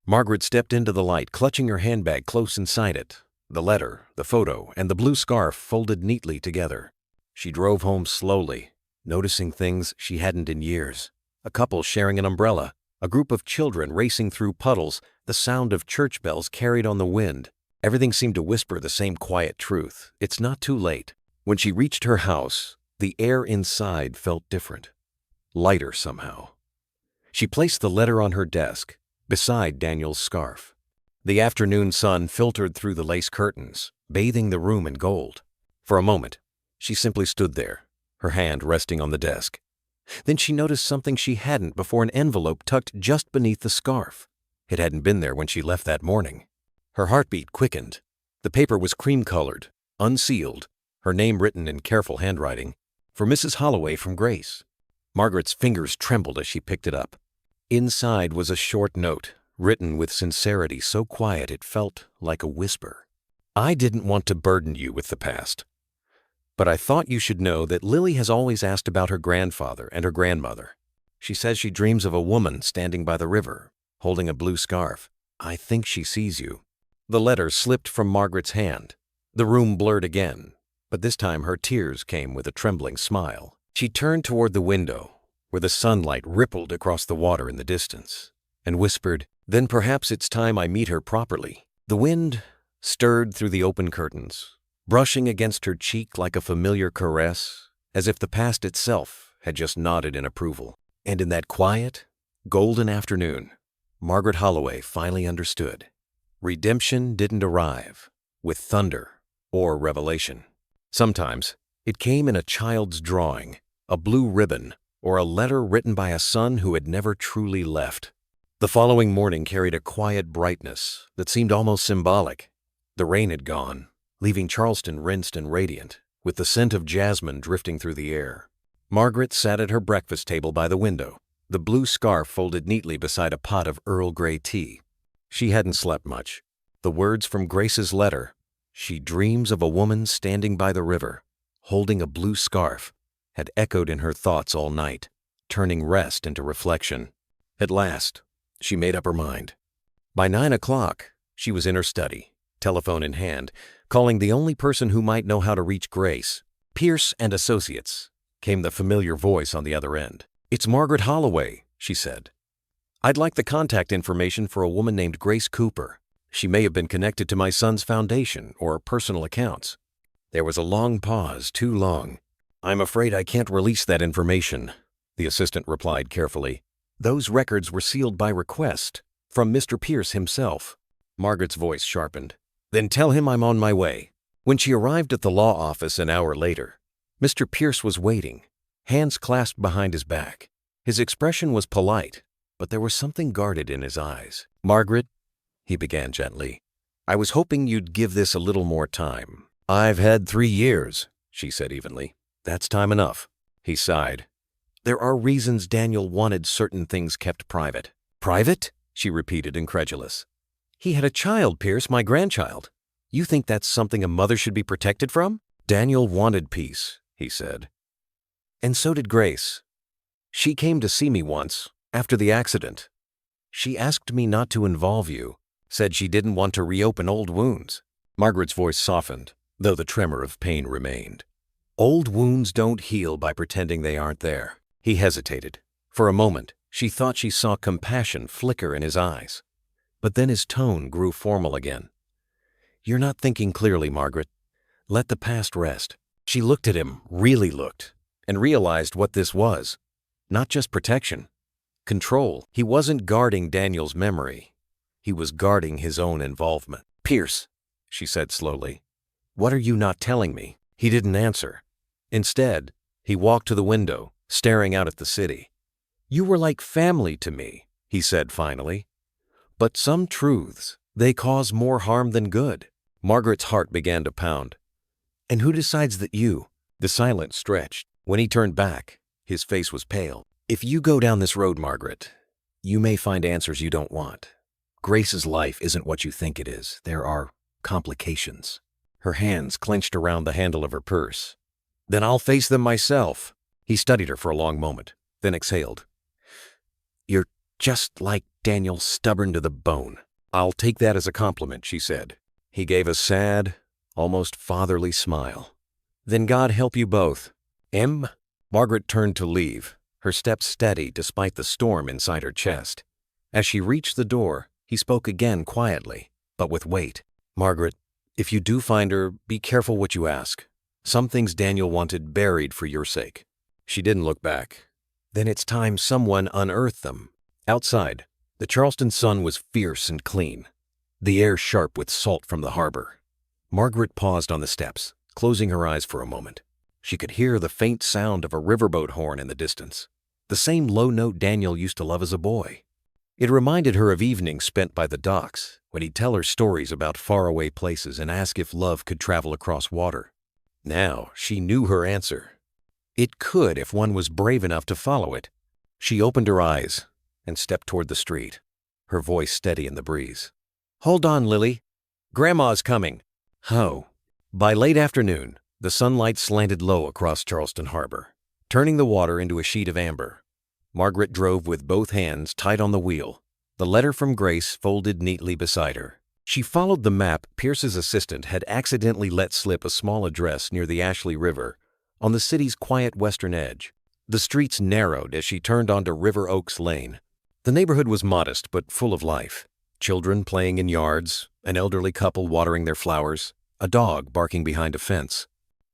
[SPEAKER 1] Margaret stepped into the light, clutching her handbag close inside it, the letter, the photo, and the blue scarf folded neatly together. She drove home slowly, noticing things she hadn't in years. A couple sharing an umbrella, a group of children racing through puddles, the sound of church bells carried on the wind. Everything seemed to whisper the same quiet truth. It's not too late. When she reached her house, the air inside felt different, lighter somehow. She placed the letter on her desk, beside Daniel's scarf. The afternoon sun filtered through the lace curtains, bathing the room in gold. For a moment, she simply stood there, her hand resting on the desk. Then she noticed something she hadn't before: an envelope tucked just beneath the scarf. It hadn't been there when she left that morning. Her heartbeat quickened. The paper was cream-colored, unsealed, her name written in careful handwriting, "For Mrs. Holloway from Grace." Margaret's fingers trembled as she picked it up. Inside was a short note, written with sincerity so quiet it felt like a whisper. "I didn't want to burden you with the past, but I thought you should know that Lily has always asked about her grandfather and her grandmother. She says she dreams of a woman standing by the river, holding a blue scarf. I think she sees you." The letter slipped from Margaret's hand. The room blurred again, but this time her tears came with a trembling smile. She turned toward the window, where the sunlight rippled across the water in the distance, and whispered, "Then perhaps it's time I meet her properly." The wind stirred through the open curtains, brushing against her cheek like a familiar caress, as if the past itself had just nodded in approval. And in that quiet, golden afternoon, Margaret Holloway finally understood. Redemption didn't arrive with thunder or revelation. Sometimes it came in a child's drawing, a blue ribbon, or a letter written by a son who had never truly left. The following morning carried a quiet brightness that seemed almost symbolic. The rain had gone, leaving Charleston rinsed and radiant, with the scent of jasmine drifting through the air. Margaret sat at her breakfast table by the window, the blue scarf folded neatly beside a pot of Earl Grey tea. She hadn't slept much. The words from Grace's letter, "She dreams of a woman standing by the river, holding a blue scarf," had echoed in her thoughts all night, turning rest into reflection. At last, she made up her mind. By 9 o'clock, she was in her study, telephone in hand, calling the only person who might know how to reach Grace. "Pierce and Associates," came the familiar voice on the other end. "It's Margaret Holloway," she said. "I'd like the contact information for a woman named Grace Cooper. She may have been connected to my son's foundation or personal accounts." There was a long pause, too long. "I'm afraid I can't release that information," the assistant replied carefully. "Those records were sealed by request from Mr. Pierce himself." Margaret's voice sharpened. "Then tell him I'm on my way." When she arrived at the law office an hour later, Mr. Pierce was waiting, hands clasped behind his back. His expression was polite, but there was something guarded in his eyes. "Margaret," he began gently, "I was hoping you'd give this a little more time." "I've had 3 years," she said evenly. "That's time enough." He sighed. "There are reasons Daniel wanted certain things kept private." "Private?" she repeated, incredulous. "He had a child, Pierce, my grandchild. You think that's something a mother should be protected from?" "Daniel wanted peace," he said. "And so did Grace. She came to see me once, after the accident. She asked me not to involve you, said she didn't want to reopen old wounds." Margaret's voice softened, though the tremor of pain remained. "Old wounds don't heal by pretending they aren't there." He hesitated. For a moment, she thought she saw compassion flicker in his eyes. But then his tone grew formal again. "You're not thinking clearly, Margaret. Let the past rest." She looked at him, really looked, and realized what this was. Not just protection. Control. He wasn't guarding Daniel's memory. He was guarding his own involvement. "Pierce," she said slowly, "what are you not telling me?" He didn't answer. Instead, he walked to the window, staring out at the city. "You were like family to me," he said finally. "But some truths, they cause more harm than good." Margaret's heart began to pound. "And who decides that you?" The silence stretched. When he turned back, his face was pale. "If you go down this road, Margaret, you may find answers you don't want. Grace's life isn't what you think it is. There are complications." Her hands clenched around the handle of her purse. "Then I'll face them myself." He studied her for a long moment, then exhaled. "You're just like Daniel, stubborn to the bone." "I'll take that as a compliment," she said. He gave a sad, almost fatherly smile. "Then God help you both." Margaret turned to leave, her steps steady despite the storm inside her chest. As she reached the door, he spoke again quietly, but with weight. "Margaret, if you do find her, be careful what you ask. Some things Daniel wanted buried for your sake." She didn't look back. "Then it's time someone unearthed them." Outside, the Charleston sun was fierce and clean, the air sharp with salt from the harbor. Margaret paused on the steps, closing her eyes for a moment. She could hear the faint sound of a riverboat horn in the distance, the same low note Daniel used to love as a boy. It reminded her of evenings spent by the docks, when he'd tell her stories about faraway places and ask if love could travel across water. Now she knew her answer. It could if one was brave enough to follow it. She opened her eyes and stepped toward the street, her voice steady in the breeze. "Hold on, Lily. Grandma's coming." Oh. By late afternoon, the sunlight slanted low across Charleston Harbor, turning the water into a sheet of amber. Margaret drove with both hands tight on the wheel, the letter from Grace folded neatly beside her. She followed the map Pierce's assistant had accidentally let slip a small address near the Ashley River, on the city's quiet western edge. The streets narrowed as she turned onto River Oaks Lane. The neighborhood was modest but full of life. Children playing in yards, an elderly couple watering their flowers, a dog barking behind a fence.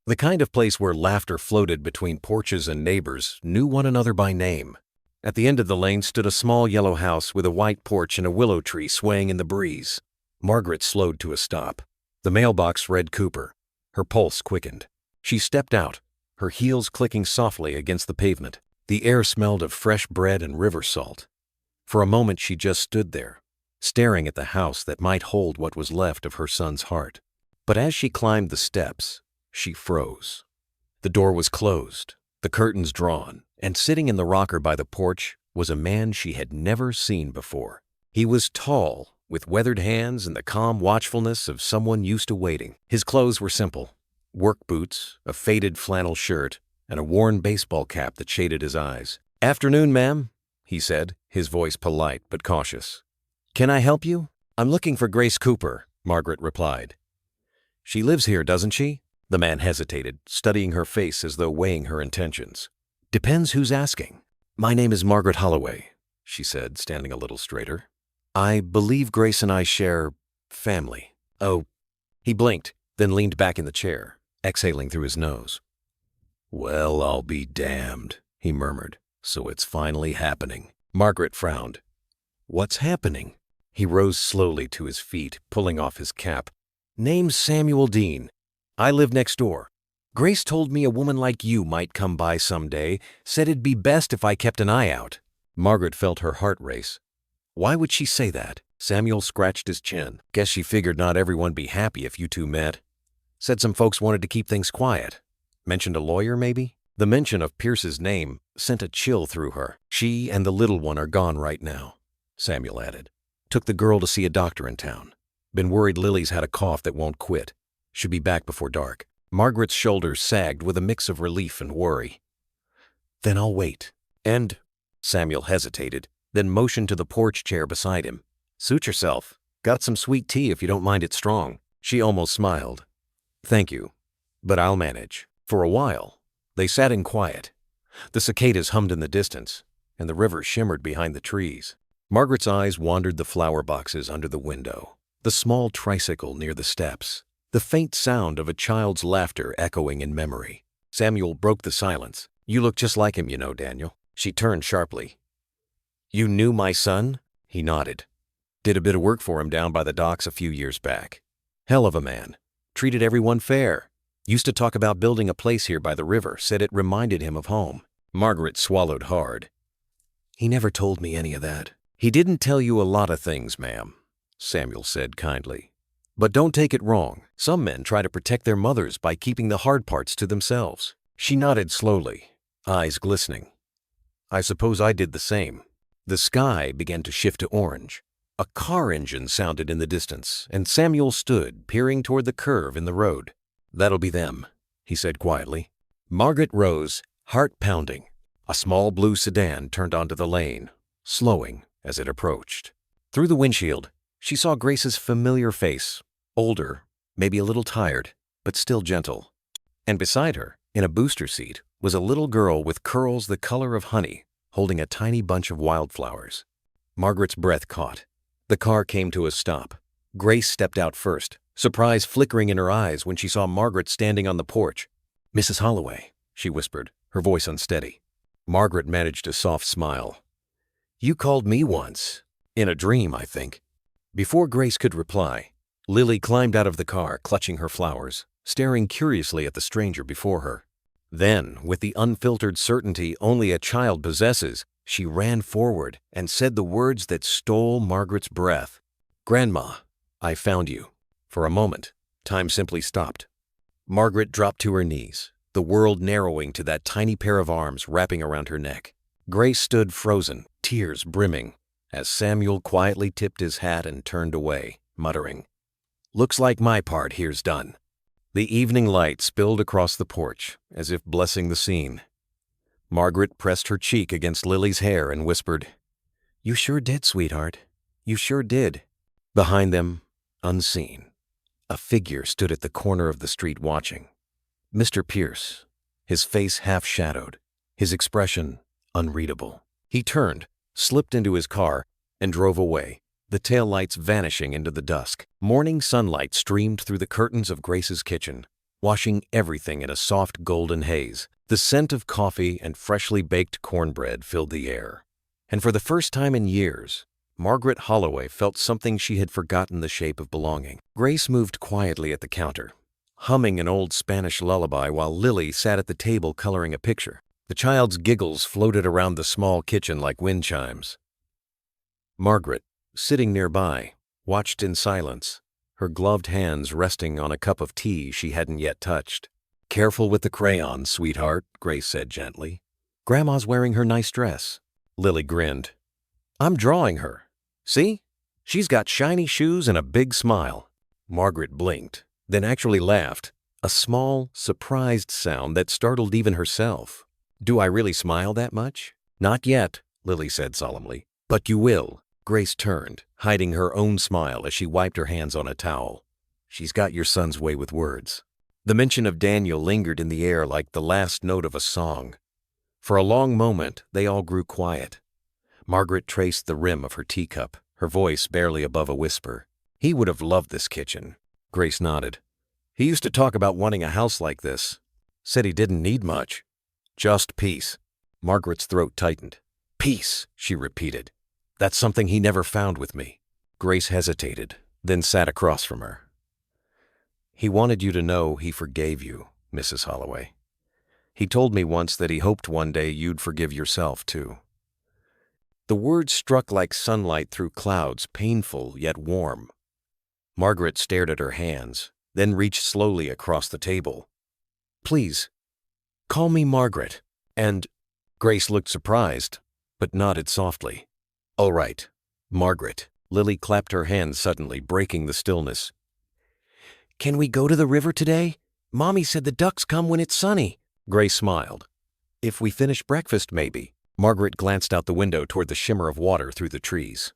[SPEAKER 1] The kind of place where laughter floated between porches and neighbors knew one another by name. At the end of the lane stood a small yellow house with a white porch and a willow tree swaying in the breeze. Margaret slowed to a stop. The mailbox read Cooper. Her pulse quickened. She stepped out, her heels clicking softly against the pavement. The air smelled of fresh bread and river salt. For a moment she just stood there, staring at the house that might hold what was left of her son's heart. But as she climbed the steps, she froze. The door was closed, the curtains drawn, and sitting in the rocker by the porch was a man she had never seen before. He was tall, with weathered hands and the calm watchfulness of someone used to waiting. His clothes were simple: work boots, a faded flannel shirt, and a worn baseball cap that shaded his eyes. "Afternoon, ma'am," he said, his voice polite but cautious. "Can I help you?" "I'm looking for Grace Cooper," Margaret replied. "She lives here, doesn't she?" The man hesitated, studying her face as though weighing her intentions. "Depends who's asking." "My name is Margaret Holloway," she said, standing a little straighter. "I believe Grace and I share family." "Oh." He blinked, then leaned back in the chair, exhaling through his nose. "Well, I'll be damned," he murmured. "So it's finally happening." Margaret frowned. "What's happening?" He rose slowly to his feet, pulling off his cap. "Name's Samuel Dean. I live next door. Grace told me a woman like you might come by someday, said it'd be best if I kept an eye out." Margaret felt her heart race. Why would she say that? Samuel scratched his chin. "Guess she figured not everyone'd be happy if you two met. Said some folks wanted to keep things quiet. Mentioned a lawyer, maybe?" The mention of Pierce's name sent a chill through her. "She and the little one are gone right now," Samuel added. "Took the girl to see a doctor in town. Been worried Lily's had a cough that won't quit. Should be back before dark." Margaret's shoulders sagged with a mix of relief and worry. "Then I'll wait." "And?" Samuel hesitated, then motioned to the porch chair beside him. "Suit yourself. Got some sweet tea if you don't mind it strong." She almost smiled. "Thank you, but I'll manage." For a while, they sat in quiet. The cicadas hummed in the distance, and the river shimmered behind the trees. Margaret's eyes wandered the flower boxes under the window, the small tricycle near the steps, the faint sound of a child's laughter echoing in memory. Samuel broke the silence. "You look just like him, you know, Daniel." She turned sharply. "You knew my son?" He nodded. "Did a bit of work for him down by the docks a few years back. Hell of a man. Treated everyone fair. Used to talk about building a place here by the river, said it reminded him of home." Margaret swallowed hard. "He never told me any of that." "He didn't tell you a lot of things, ma'am," Samuel said kindly. "But don't take it wrong. Some men try to protect their mothers by keeping the hard parts to themselves." She nodded slowly, eyes glistening. "I suppose I did the same." The sky began to shift to orange. A car engine sounded in the distance, and Samuel stood, peering toward the curve in the road. "That'll be them," he said quietly. Margaret rose, heart pounding. A small blue sedan turned onto the lane, slowing as it approached. Through the windshield, she saw Grace's familiar face, older, maybe a little tired, but still gentle. And beside her, in a booster seat, was a little girl with curls the color of honey, holding a tiny bunch of wildflowers. Margaret's breath caught. The car came to a stop. Grace stepped out first, surprise flickering in her eyes when she saw Margaret standing on the porch. "Mrs. Holloway," she whispered, her voice unsteady. Margaret managed a soft smile. "You called me once. In a dream, I think." Before Grace could reply, Lily climbed out of the car, clutching her flowers, staring curiously at the stranger before her. Then, with the unfiltered certainty only a child possesses, she ran forward and said the words that stole Margaret's breath. "Grandma, I found you." For a moment, time simply stopped. Margaret dropped to her knees, the world narrowing to that tiny pair of arms wrapping around her neck. Grace stood frozen, tears brimming, as Samuel quietly tipped his hat and turned away, muttering, "Looks like my part here's done." The evening light spilled across the porch, as if blessing the scene. Margaret pressed her cheek against Lily's hair and whispered, "You sure did, sweetheart. You sure did." Behind them, unseen, a figure stood at the corner of the street watching. Mr. Pierce, his face half-shadowed, his expression unreadable. He turned, slipped into his car, and drove away, the taillights vanishing into the dusk. Morning sunlight streamed through the curtains of Grace's kitchen, washing everything in a soft golden haze. The scent of coffee and freshly baked cornbread filled the air. And for the first time in years, Margaret Holloway felt something she had forgotten the shape of belonging. Grace moved quietly at the counter, humming an old Spanish lullaby while Lily sat at the table coloring a picture. The child's giggles floated around the small kitchen like wind chimes. Margaret, sitting nearby, watched in silence, her gloved hands resting on a cup of tea she hadn't yet touched. "Careful with the crayons, sweetheart," Grace said gently. "Grandma's wearing her nice dress." Lily grinned. "I'm drawing her. See? She's got shiny shoes and a big smile." Margaret blinked, then actually laughed, a small, surprised sound that startled even herself. "Do I really smile that much?" "Not yet," Lily said solemnly. "But you will." Grace turned, hiding her own smile as she wiped her hands on a towel. "She's got your son's way with words." The mention of Daniel lingered in the air like the last note of a song. For a long moment, they all grew quiet. Margaret traced the rim of her teacup, her voice barely above a whisper. "He would have loved this kitchen." Grace nodded. "He used to talk about wanting a house like this. Said he didn't need much. Just peace." Margaret's throat tightened. "Peace," she repeated. "That's something he never found with me." Grace hesitated, then sat across from her. "He wanted you to know he forgave you, Mrs. Holloway. He told me once that he hoped one day you'd forgive yourself, too." The words struck like sunlight through clouds, painful yet warm. Margaret stared at her hands, then reached slowly across the table. "Please, call me Margaret." And Grace looked surprised, but nodded softly. "All right, Margaret." Lily clapped her hands suddenly, breaking the stillness. "Can we go to the river today? Mommy said the ducks come when it's sunny." Grace smiled. "If we finish breakfast, maybe." Margaret glanced out the window toward the shimmer of water through the trees.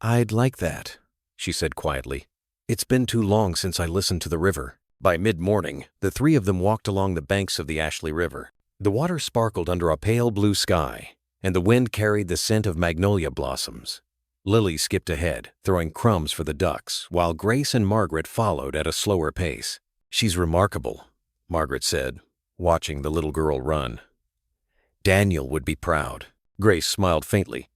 [SPEAKER 1] "I'd like that," she said quietly. "It's been too long since I listened to the river." By mid-morning, the three of them walked along the banks of the Ashley River. The water sparkled under a pale blue sky, and the wind carried the scent of magnolia blossoms. Lily skipped ahead, throwing crumbs for the ducks, while Grace and Margaret followed at a slower pace. "She's remarkable," Margaret said, watching the little girl run. "Daniel would be proud." Grace smiled faintly.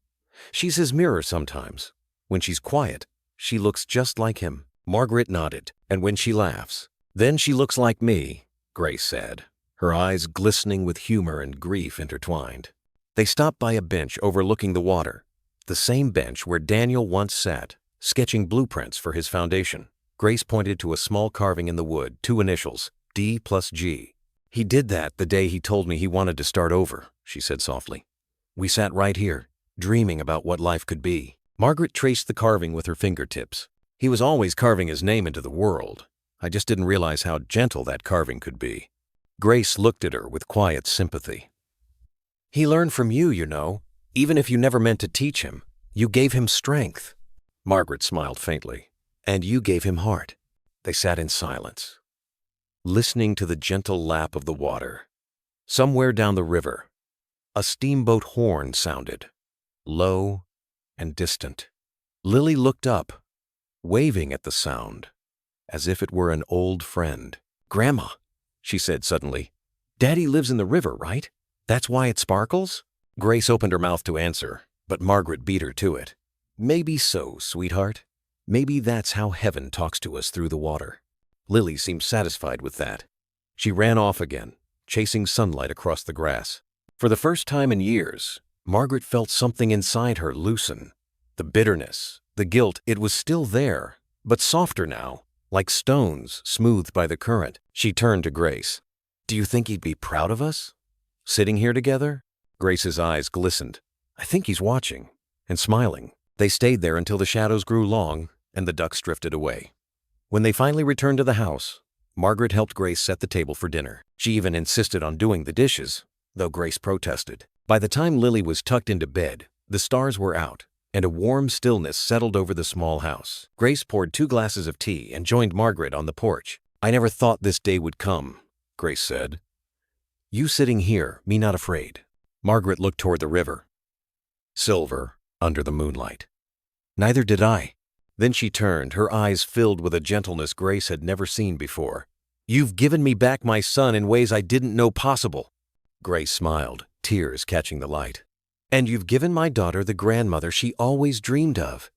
[SPEAKER 1] "She's his mirror sometimes. When she's quiet, she looks just like him." Margaret nodded. "And when she laughs, then she looks like me," Grace said, her eyes glistening with humor and grief intertwined. They stopped by a bench overlooking the water, the same bench where Daniel once sat, sketching blueprints for his foundation. Grace pointed to a small carving in the wood, 2 initials, D+G. "He did that the day he told me he wanted to start over," she said softly. "We sat right here, dreaming about what life could be." Margaret traced the carving with her fingertips. "He was always carving his name into the world. I just didn't realize how gentle that carving could be." Grace looked at her with quiet sympathy. "He learned from you, you know. Even if you never meant to teach him, you gave him strength." Margaret smiled faintly. "And you gave him heart." They sat in silence, listening to the gentle lap of the water. Somewhere down the river, a steamboat horn sounded, low and distant. Lily looked up, waving at the sound, as if it were an old friend. "Grandma," she said suddenly, "Daddy lives in the river, right? That's why it sparkles?" Grace opened her mouth to answer, but Margaret beat her to it. "Maybe so, sweetheart. Maybe that's how heaven talks to us through the water." Lily seemed satisfied with that. She ran off again, chasing sunlight across the grass. For the first time in years, Margaret felt something inside her loosen. The bitterness, the guilt, it was still there, but softer now, like stones smoothed by the current. She turned to Grace. "Do you think he'd be proud of us, sitting here together?" Grace's eyes glistened. "I think he's watching and smiling." They stayed there until the shadows grew long and the ducks drifted away. When they finally returned to the house, Margaret helped Grace set the table for dinner. She even insisted on doing the dishes, though Grace protested. By the time Lily was tucked into bed, the stars were out, and a warm stillness settled over the small house. Grace poured 2 glasses of tea and joined Margaret on the porch. "I never thought this day would come," Grace said. "You sitting here, me not afraid." Margaret looked toward the river, silver under the moonlight. "Neither did I." Then she turned, her eyes filled with a gentleness Grace had never seen before. "You've given me back my son in ways I didn't know possible." Grace smiled, tears catching the light. "And you've given my daughter the grandmother she always dreamed of."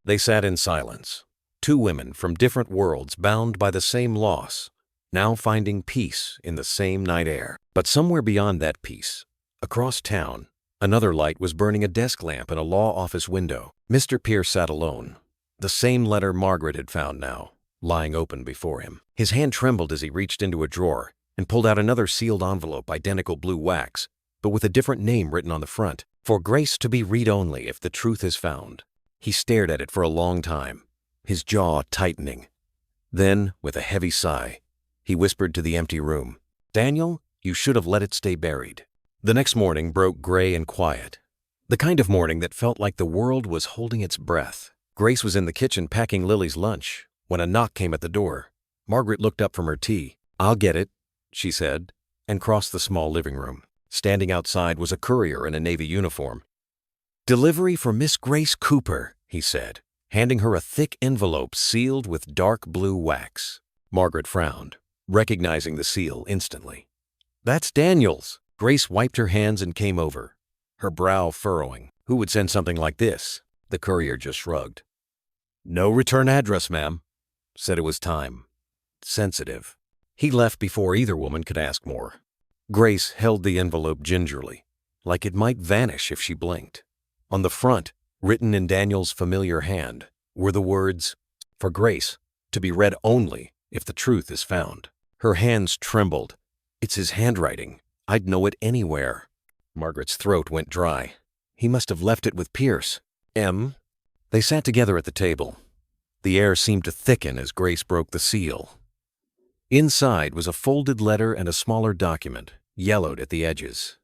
[SPEAKER 1] They sat in silence, 2 women from different worlds bound by the same loss, now finding peace in the same night air. But somewhere beyond that peace, across town, another light was burning a desk lamp in a law office window. Mr. Pierce sat alone, the same letter Margaret had found now, lying open before him. His hand trembled as he reached into a drawer and pulled out another sealed envelope, identical blue wax, but with a different name written on the front. "For Grace to be read only if the truth is found." He stared at it for a long time, his jaw tightening. Then, with a heavy sigh, he whispered to the empty room, "Daniel, you should have let it stay buried." The next morning broke gray and quiet, the kind of morning that felt like the world was holding its breath. Grace was in the kitchen packing Lily's lunch when a knock came at the door. Margaret looked up from her tea. "I'll get it," she said, and crossed the small living room. Standing outside was a courier in a Navy uniform. "Delivery for Miss Grace Cooper," he said, handing her a thick envelope sealed with dark blue wax. Margaret frowned, recognizing the seal instantly. "That's Daniel's." Grace wiped her hands and came over, her brow furrowing. "Who would send something like this?" The courier just shrugged. "No return address, ma'am." Said it was time. Sensitive. He left before either woman could ask more. Grace held the envelope gingerly, like it might vanish if she blinked. On the front, written in Daniel's familiar hand, were the words, "For Grace, to be read only if the truth is found." Her hands trembled. "It's his handwriting. I'd know it anywhere." Margaret's throat went dry. He must have left it with Pierce. They sat together at the table. The air seemed to thicken as Grace broke the seal. Inside was a folded letter and a smaller document, yellowed at the edges.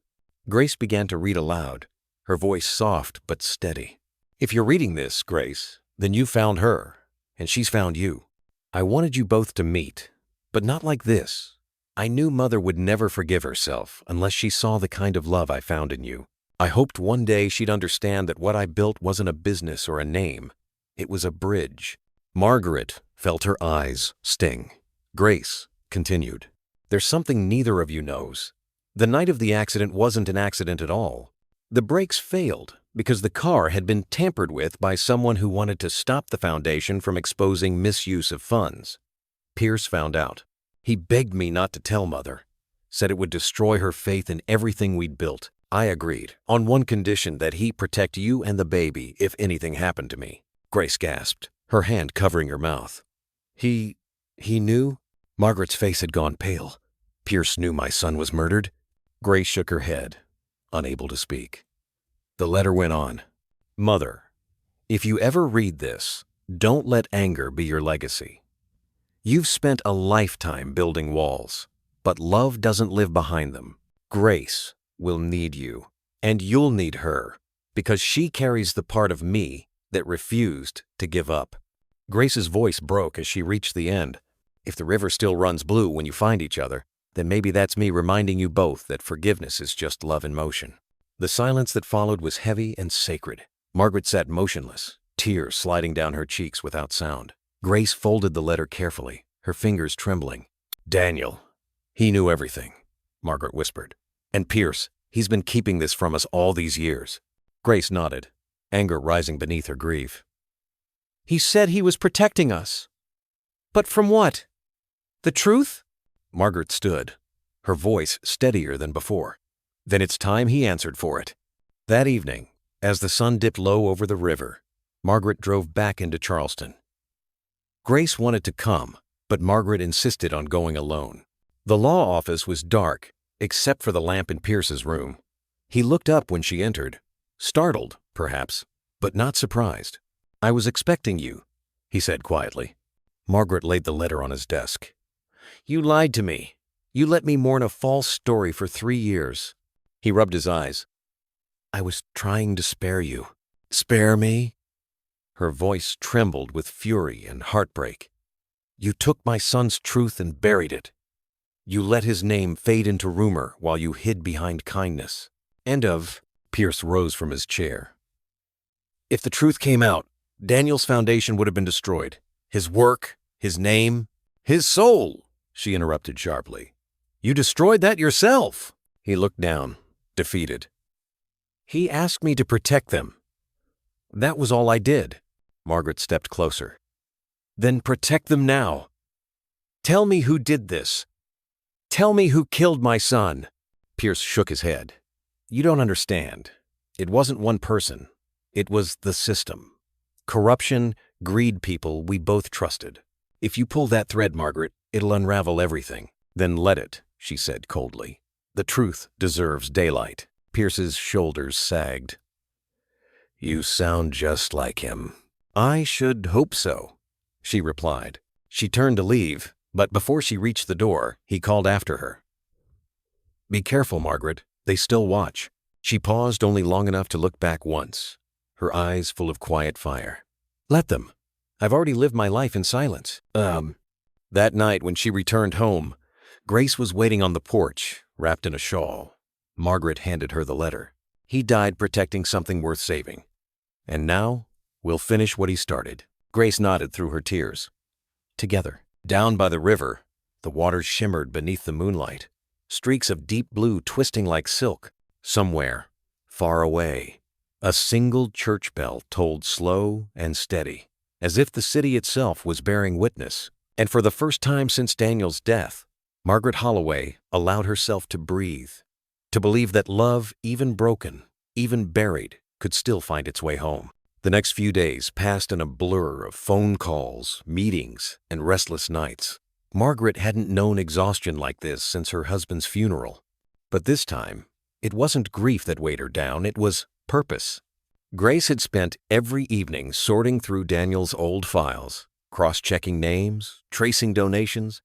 [SPEAKER 1] Grace began to read aloud, her voice soft but steady. "If you're reading this, Grace, then you found her, and she's found you. I wanted you both to meet, but not like this. I knew Mother would never forgive herself unless she saw the kind of love I found in you. I hoped one day she'd understand that what I built wasn't a business or a name. It was a bridge." Margaret felt her eyes sting. Grace continued, "There's something neither of you knows. The night of the accident wasn't an accident at all. The brakes failed because the car had been tampered with by someone who wanted to stop the foundation from exposing misuse of funds. Pierce found out. He begged me not to tell Mother, said it would destroy her faith in everything we'd built. I agreed, on one condition, that he protect you and the baby if anything happened to me." Grace gasped, her hand covering her mouth. He knew?" Margaret's face had gone pale. "Pierce knew my son was murdered?" Grace shook her head, unable to speak. The letter went on. "Mother, if you ever read this, don't let anger be your legacy. You've spent a lifetime building walls, but love doesn't live behind them. Grace will need you, and you'll need her, because she carries the part of me that refused to give up." Grace's voice broke as she reached the end. "If the river still runs blue when you find each other, then maybe that's me reminding you both that forgiveness is just love in motion." The silence that followed was heavy and sacred. Margaret sat motionless, tears sliding down her cheeks without sound. Grace folded the letter carefully, her fingers trembling. "Daniel, he knew everything," Margaret whispered. "And Pierce, he's been keeping this from us all these years." Grace nodded, anger rising beneath her grief. "He said he was protecting us. But from what? The truth?" Margaret stood, her voice steadier than before. "Then it's time he answered for it." That evening, as the sun dipped low over the river, Margaret drove back into Charleston. Grace wanted to come, but Margaret insisted on going alone. The law office was dark, except for the lamp in Pierce's room. He looked up when she entered, startled, perhaps, but not surprised. "I was expecting you," he said quietly. Margaret laid the letter on his desk. "You lied to me. You let me mourn a false story for 3 years. He rubbed his eyes. "I was trying to spare you." "Spare me?" Her voice trembled with fury and heartbreak. "You took my son's truth and buried it. You let his name fade into rumor while you hid behind kindness." Pierce rose from his chair. "If the truth came out, Daniel's foundation would have been destroyed. His work, his name, his soul," she interrupted sharply. "You destroyed that yourself." He looked down, defeated. "He asked me to protect them. That was all I did." Margaret stepped closer. "Then protect them now. Tell me who did this. Tell me who killed my son." Pierce shook his head. "You don't understand. It wasn't one person. It was the system. Corruption, greed, people we both trusted. If you pull that thread, Margaret, it'll unravel everything." "Then let it," she said coldly. "The truth deserves daylight." Pierce's shoulders sagged. "You sound just like him." "I should hope so," she replied. She turned to leave, but before she reached the door, he called after her. "Be careful, Margaret. They still watch." She paused only long enough to look back once, her eyes full of quiet fire. "Let them. I've already lived my life in silence." That night when she returned home, Grace was waiting on the porch, wrapped in a shawl. Margaret handed her the letter. "He died protecting something worth saving. And now, we'll finish what he started." Grace nodded through her tears. Together. Down by the river, the waters shimmered beneath the moonlight, streaks of deep blue twisting like silk. Somewhere, far away, a single church bell tolled slow and steady, as if the city itself was bearing witness. And for the first time since Daniel's death, Margaret Holloway allowed herself to breathe, to believe that love, even broken, even buried, could still find its way home. The next few days passed in a blur of phone calls, meetings, and restless nights. Margaret hadn't known exhaustion like this since her husband's funeral. But this time, it wasn't grief that weighed her down, it was purpose. Grace had spent every evening sorting through Daniel's old files, cross-checking names, tracing donations,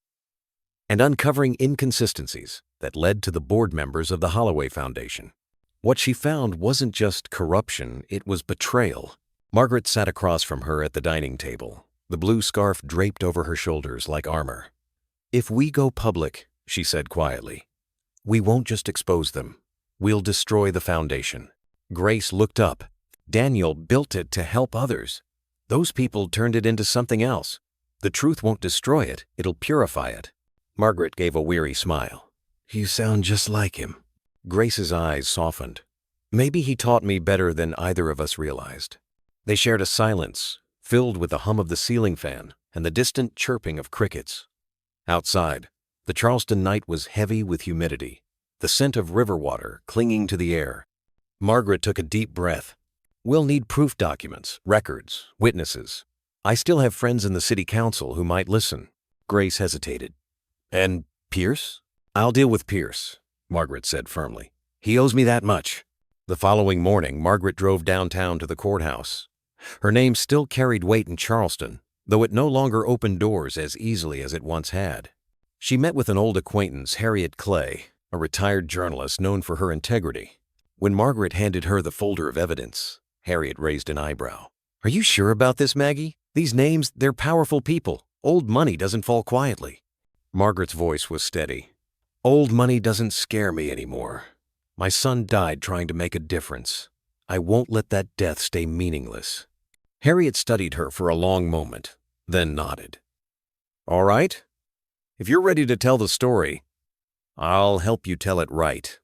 [SPEAKER 1] and uncovering inconsistencies that led to the board members of the Holloway Foundation. What she found wasn't just corruption, it was betrayal. Margaret sat across from her at the dining table, the blue scarf draped over her shoulders like armor. "If we go public," she said quietly. We won't just expose them. We'll destroy the foundation. Grace looked up. Daniel built it to help others. Those people turned it into something else. The truth won't destroy it, it'll purify it. Margaret gave a weary smile. You sound just like him. Grace's eyes softened. Maybe he taught me better than either of us realized. They shared a silence, filled with the hum of the ceiling fan and the distant chirping of crickets. Outside, the Charleston night was heavy with humidity, the scent of river water clinging to the air. Margaret took a deep breath. We'll need proof documents, records, witnesses. I still have friends in the city council who might listen. Grace hesitated. And Pierce? I'll deal with Pierce, Margaret said firmly. He owes me that much. The following morning, Margaret drove downtown to the courthouse. Her name still carried weight in Charleston, though it no longer opened doors as easily as it once had. She met with an old acquaintance, Harriet Clay, a retired journalist known for her integrity. When Margaret handed her the folder of evidence, Harriet raised an eyebrow. Are you sure about this, Maggie? These names, they're powerful people. Old money doesn't fall quietly. Margaret's voice was steady. Old money doesn't scare me anymore. My son died trying to make a difference. I won't let that death stay meaningless. Harriet studied her for a long moment, then nodded. All right. If you're ready to tell the story, I'll help you tell it right.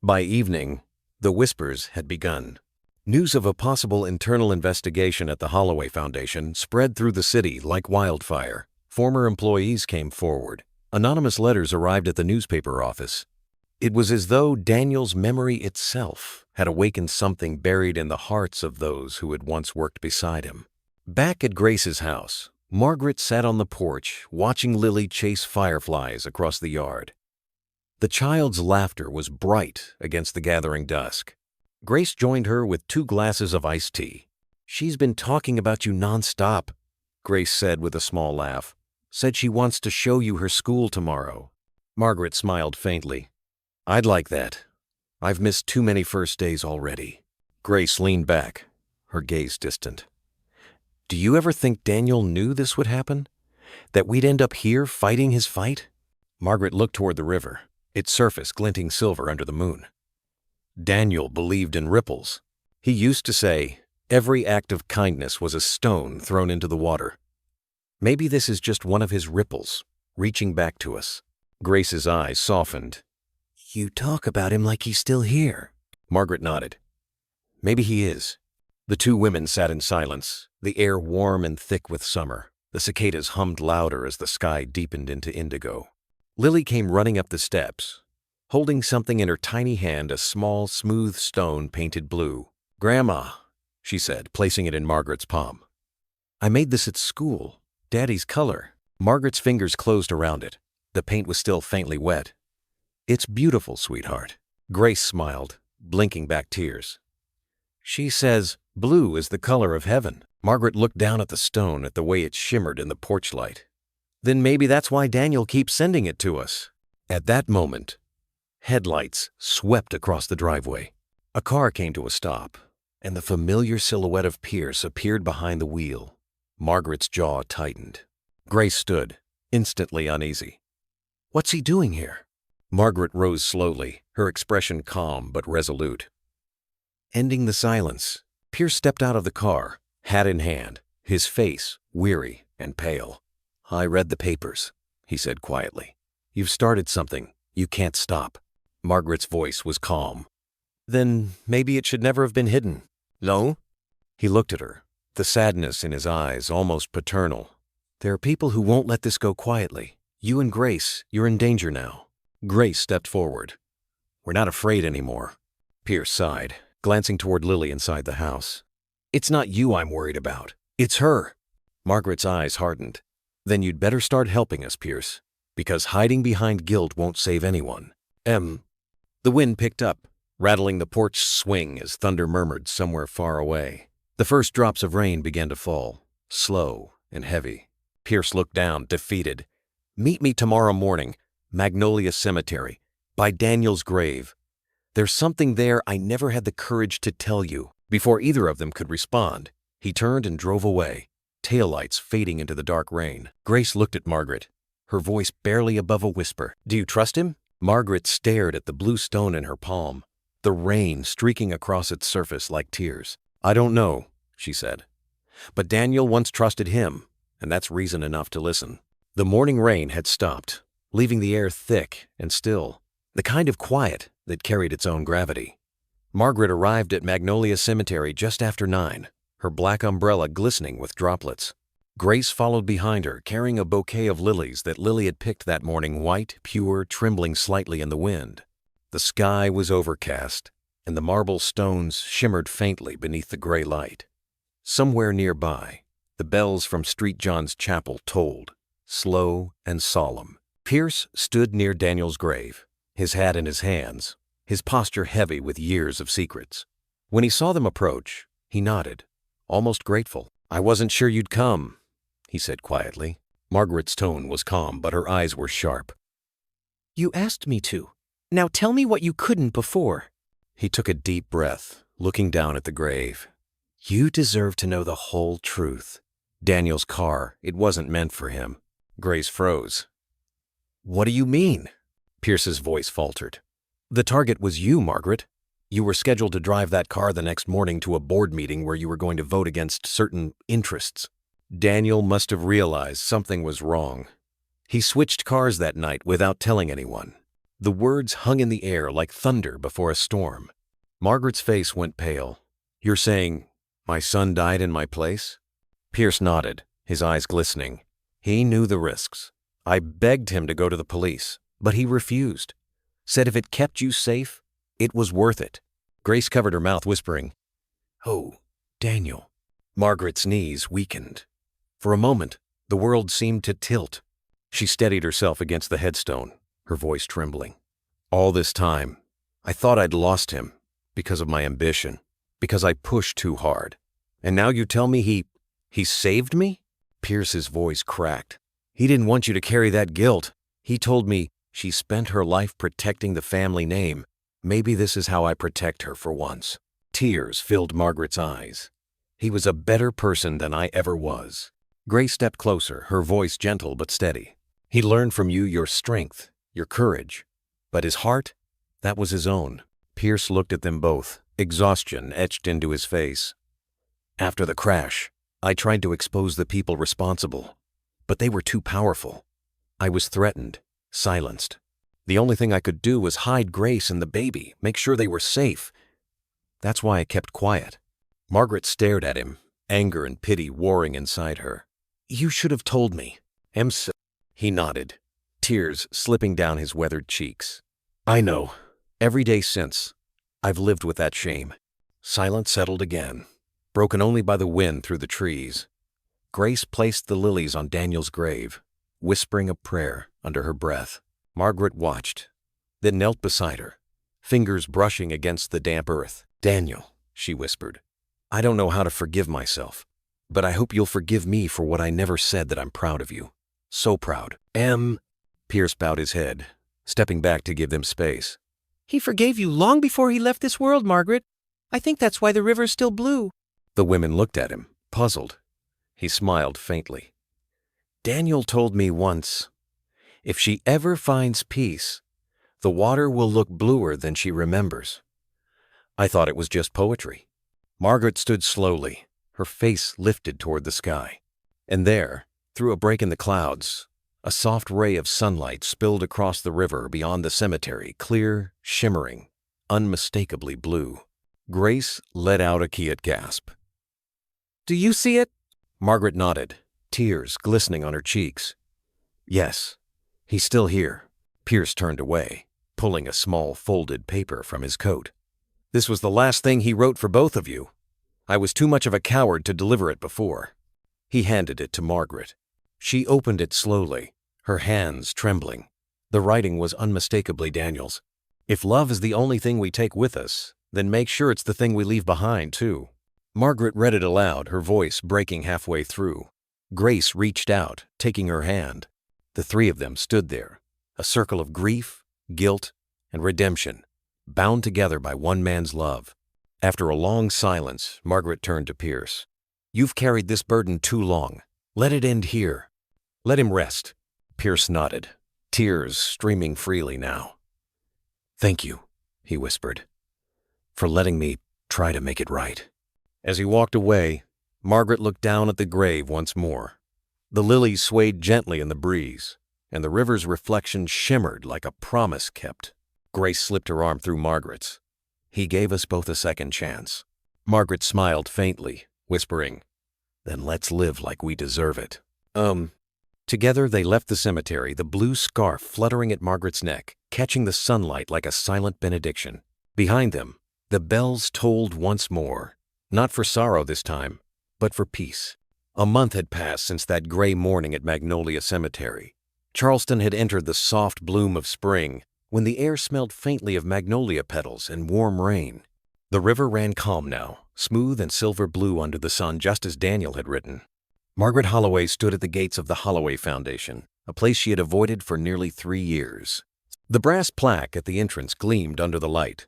[SPEAKER 1] By evening, the whispers had begun. News of a possible internal investigation at the Holloway Foundation spread through the city like wildfire. Former employees came forward. Anonymous letters arrived at the newspaper office. It was as though Daniel's memory itself had awakened something buried in the hearts of those who had once worked beside him. Back at Grace's house, Margaret sat on the porch watching Lily chase fireflies across the yard. The child's laughter was bright against the gathering dusk. Grace joined her with 2 glasses of iced tea. She's been talking about you nonstop, Grace said with a small laugh. Said she wants to show you her school tomorrow. Margaret smiled faintly. I'd like that. I've missed too many first days already. Grace leaned back, her gaze distant. Do you ever think Daniel knew this would happen? That we'd end up here fighting his fight? Margaret looked toward the river, its surface glinting silver under the moon. Daniel believed in ripples. He used to say, every act of kindness was a stone thrown into the water. Maybe this is just one of his ripples, reaching back to us. Grace's eyes softened. You talk about him like he's still here. Margaret nodded. Maybe he is. The 2 women sat in silence, the air warm and thick with summer. The cicadas hummed louder as the sky deepened into indigo. Lily came running up the steps, holding something in her tiny hand, a small, smooth stone painted blue. Grandma, she said, placing it in Margaret's palm. I made this at school. Daddy's color. Margaret's fingers closed around it. The paint was still faintly wet. It's beautiful, sweetheart. Grace smiled, blinking back tears. She says blue is the color of heaven. Margaret looked down at the stone, at the way it shimmered in the porch light. Then maybe that's why Daniel keeps sending it to us. At that moment, headlights swept across the driveway. A car came to a stop, and the familiar silhouette of Pierce appeared behind the wheel. Margaret's jaw tightened. Grace stood, instantly uneasy. What's he doing here? Margaret rose slowly, her expression calm but resolute. Ending the silence, Pierce stepped out of the car, hat in hand, his face weary and pale. I read the papers, he said quietly. You've started something. You can't stop. Margaret's voice was calm. Then maybe it should never have been hidden. No? He looked at her, the sadness in his eyes almost paternal. There are people who won't let this go quietly. You and Grace, you're in danger now. Grace stepped forward. We're not afraid anymore. Pierce sighed, glancing toward Lily inside the house. It's not you I'm worried about. It's her. Margaret's eyes hardened. Then you'd better start helping us, Pierce, because hiding behind guilt won't save anyone. The wind picked up, rattling the porch swing as thunder murmured somewhere far away. The first drops of rain began to fall, slow and heavy. Pierce looked down, defeated. Meet me tomorrow morning, Magnolia Cemetery, by Daniel's grave. There's something there I never had the courage to tell you. Before either of them could respond, he turned and drove away, taillights fading into the dark rain. Grace looked at Margaret, her voice barely above a whisper. "Do you trust him?" Margaret stared at the blue stone in her palm, the rain streaking across its surface like tears. "I don't know," she said. "But Daniel once trusted him, and that's reason enough to listen." The morning rain had stopped, leaving the air thick and still, the kind of quiet that carried its own gravity. Margaret arrived at Magnolia Cemetery just after 9, her black umbrella glistening with droplets. Grace followed behind her, carrying a bouquet of lilies that Lily had picked that morning, white, pure, trembling slightly in the wind. The sky was overcast, and the marble stones shimmered faintly beneath the gray light. Somewhere nearby, the bells from St. John's Chapel tolled, slow and solemn. Pierce stood near Daniel's grave, his hat in his hands, his posture heavy with years of secrets. When he saw them approach, he nodded, almost grateful. "I wasn't sure you'd come," he said quietly. Margaret's tone was calm, but her eyes were sharp. "You asked me to. Now tell me what you couldn't before." He took a deep breath, looking down at the grave. "You deserve to know the whole truth. Daniel's car, it wasn't meant for him." Grace froze. "What do you mean?" Pierce's voice faltered. "The target was you, Margaret. You were scheduled to drive that car the next morning to a board meeting where you were going to vote against certain interests." Daniel must have realized something was wrong. He switched cars that night without telling anyone. The words hung in the air like thunder before a storm. Margaret's face went pale. "You're saying my son died in my place?" Pierce nodded, his eyes glistening. "He knew the risks. I begged him to go to the police, but he refused. Said if it kept you safe, it was worth it." Grace covered her mouth, whispering, "Oh, Daniel." Margaret's knees weakened. For a moment, the world seemed to tilt. She steadied herself against the headstone, her voice trembling. "All this time, I thought I'd lost him because of my ambition, because I pushed too hard. And now you tell me he saved me?" Pierce's voice cracked. "He didn't want you to carry that guilt. He told me she spent her life protecting the family name. Maybe this is how I protect her for once." Tears filled Margaret's eyes. "He was a better person than I ever was." Grace stepped closer, her voice gentle but steady. "He learned from you your strength, your courage. But his heart, that was his own." Pierce looked at them both, exhaustion etched into his face. "After the crash, I tried to expose the people responsible, but they were too powerful. I was threatened, silenced. The only thing I could do was hide Grace and the baby, make sure they were safe. That's why I kept quiet." Margaret stared at him, anger and pity warring inside her. "You should have told me." He nodded, tears slipping down his weathered cheeks. "I know. Every day since, I've lived with that shame." Silence settled again, broken only by the wind through the trees. Grace placed the lilies on Daniel's grave, whispering a prayer under her breath. Margaret watched, then knelt beside her, fingers brushing against the damp earth. "Daniel," she whispered, "I don't know how to forgive myself, but I hope you'll forgive me for what I never said that I'm proud of you. So proud." Pierce bowed his head, stepping back to give them space.
[SPEAKER 2] "He forgave you long before he left this world, Margaret. I think that's why the river's still blue."
[SPEAKER 1] The women looked at him, puzzled. He smiled faintly. "Daniel told me once, if she ever finds peace, the water will look bluer than she remembers." I thought it was just poetry. Margaret stood slowly, her face lifted toward the sky. And there, through a break in the clouds, a soft ray of sunlight spilled across the river beyond the cemetery, clear, shimmering, unmistakably blue. Grace let out a quiet gasp.
[SPEAKER 2] "Do you see it?"
[SPEAKER 1] Margaret nodded, tears glistening on her cheeks. "Yes, he's still here." Pierce turned away, pulling a small folded paper from his coat. "This was the last thing he wrote for both of you. I was too much of a coward to deliver it before." He handed it to Margaret. She opened it slowly, her hands trembling. The writing was unmistakably Daniel's. "If love is the only thing we take with us, then make sure it's the thing we leave behind, too." Margaret read it aloud, her voice breaking halfway through. Grace reached out, taking her hand. The three of them stood there, a circle of grief, guilt, and redemption, bound together by one man's love. After a long silence, Margaret turned to Pierce. "You've carried this burden too long. Let it end here. Let him rest." Pierce nodded, tears streaming freely now. "Thank you," he whispered, "for letting me try to make it right." As he walked away, Margaret looked down at the grave once more. The lilies swayed gently in the breeze, and the river's reflection shimmered like a promise kept. Grace slipped her arm through Margaret's. "He gave us both a second chance." Margaret smiled faintly, whispering, "Then let's live like we deserve it." Together they left the cemetery, the blue scarf fluttering at Margaret's neck, catching the sunlight like a silent benediction. Behind them, the bells tolled once more, not for sorrow this time, but for peace. A month had passed since that gray morning at Magnolia Cemetery. Charleston had entered the soft bloom of spring, when the air smelled faintly of magnolia petals and warm rain. The river ran calm now, smooth and silver blue under the sun, just as Daniel had written. Margaret Holloway stood at the gates of the Holloway Foundation, a place she had avoided for nearly 3 years. The brass plaque at the entrance gleamed under the light.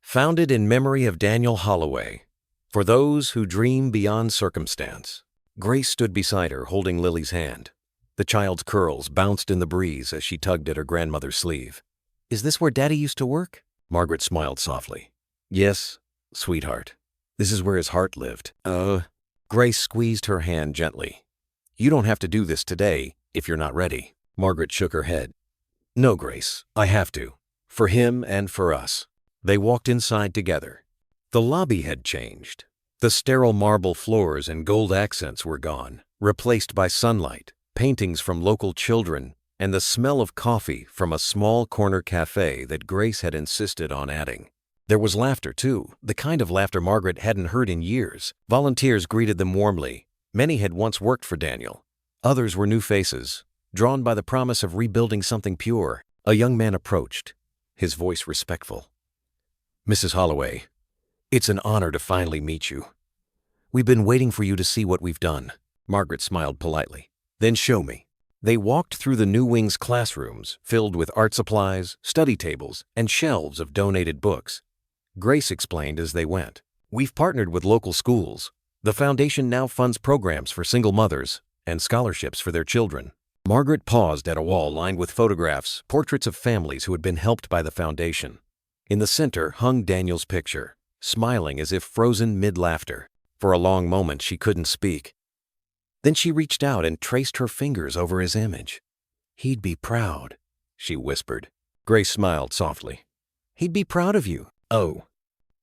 [SPEAKER 1] "Founded in memory of Daniel Holloway, for those who dream beyond circumstance." Grace stood beside her, holding Lily's hand. The child's curls bounced in the breeze as she tugged at her grandmother's sleeve. "Is this where Daddy used to work?" Margaret smiled softly. "Yes, sweetheart. This is where his heart lived." Grace squeezed her hand gently. "You don't have to do this today if you're not ready." Margaret shook her head. "No, Grace, I have to. For him and for us." They walked inside together. The lobby had changed. The sterile marble floors and gold accents were gone, replaced by sunlight, paintings from local children, and the smell of coffee from a small corner cafe that Grace had insisted on adding. There was laughter, too, the kind of laughter Margaret hadn't heard in years. Volunteers greeted them warmly. Many had once worked for Daniel. Others were new faces, drawn by the promise of rebuilding something pure. A young man approached, his voice respectful. "Mrs. Holloway, it's an honor to finally meet you. We've been waiting for you to see what we've done." Margaret smiled politely. "Then show me." They walked through the New Wing's classrooms, filled with art supplies, study tables, and shelves of donated books. Grace explained as they went, "We've partnered with local schools. The foundation now funds programs for single mothers and scholarships for their children." Margaret paused at a wall lined with photographs, portraits of families who had been helped by the foundation. In the center hung Daniel's picture, smiling as if frozen mid-laughter. For a long moment she couldn't speak. Then she reached out and traced her fingers over his image. "He'd be proud," she whispered. Grace smiled softly. "He'd be proud of you." "Oh."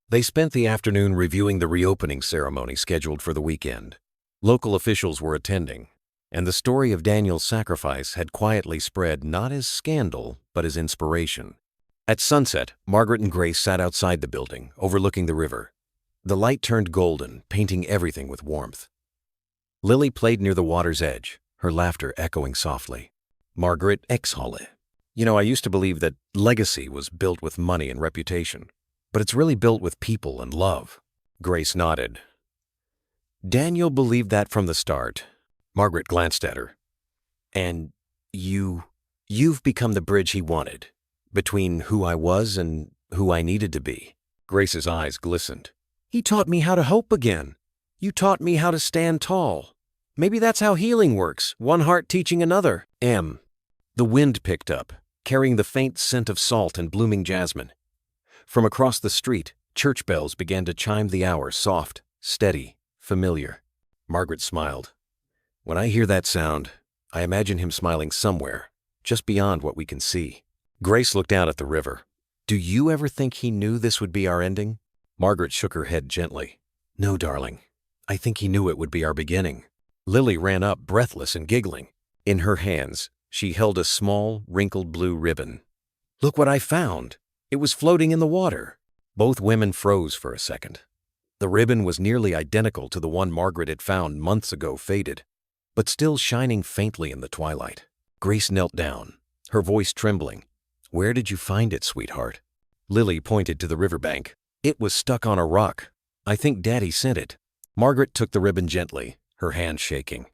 [SPEAKER 1] They spent the afternoon reviewing the reopening ceremony scheduled for the weekend. Local officials were attending, and the story of Daniel's sacrifice had quietly spread not as scandal, but as inspiration. At sunset, Margaret and Grace sat outside the building, overlooking the river. The light turned golden, painting everything with warmth. Lily played near the water's edge, her laughter echoing softly. Margaret exhaled. I used to believe that legacy was built with money and reputation, but it's really built with people and love." Grace nodded. "Daniel believed that from the start." Margaret glanced at her. "And you've become the bridge he wanted, between who I was and who I needed to be." Grace's eyes glistened. "He taught me how to hope again. You taught me how to stand tall. Maybe that's how healing works, one heart teaching another." The wind picked up, carrying the faint scent of salt and blooming jasmine. From across the street, church bells began to chime the hour, soft, steady, familiar. Margaret smiled. "When I hear that sound, I imagine him smiling somewhere, just beyond what we can see." Grace looked out at the river. "Do you ever think he knew this would be our ending?" Margaret shook her head gently. "No, darling. I think he knew it would be our beginning." Lily ran up, breathless and giggling. In her hands, she held a small, wrinkled blue ribbon. "Look what I found! It was floating in the water." Both women froze for a second. The ribbon was nearly identical to the one Margaret had found months ago, faded, but still shining faintly in the twilight. Grace knelt down, her voice trembling. "Where did you find it, sweetheart?" Lily pointed to the riverbank. "It was stuck on a rock. I think Daddy sent it." Margaret took the ribbon gently, her hand shaking.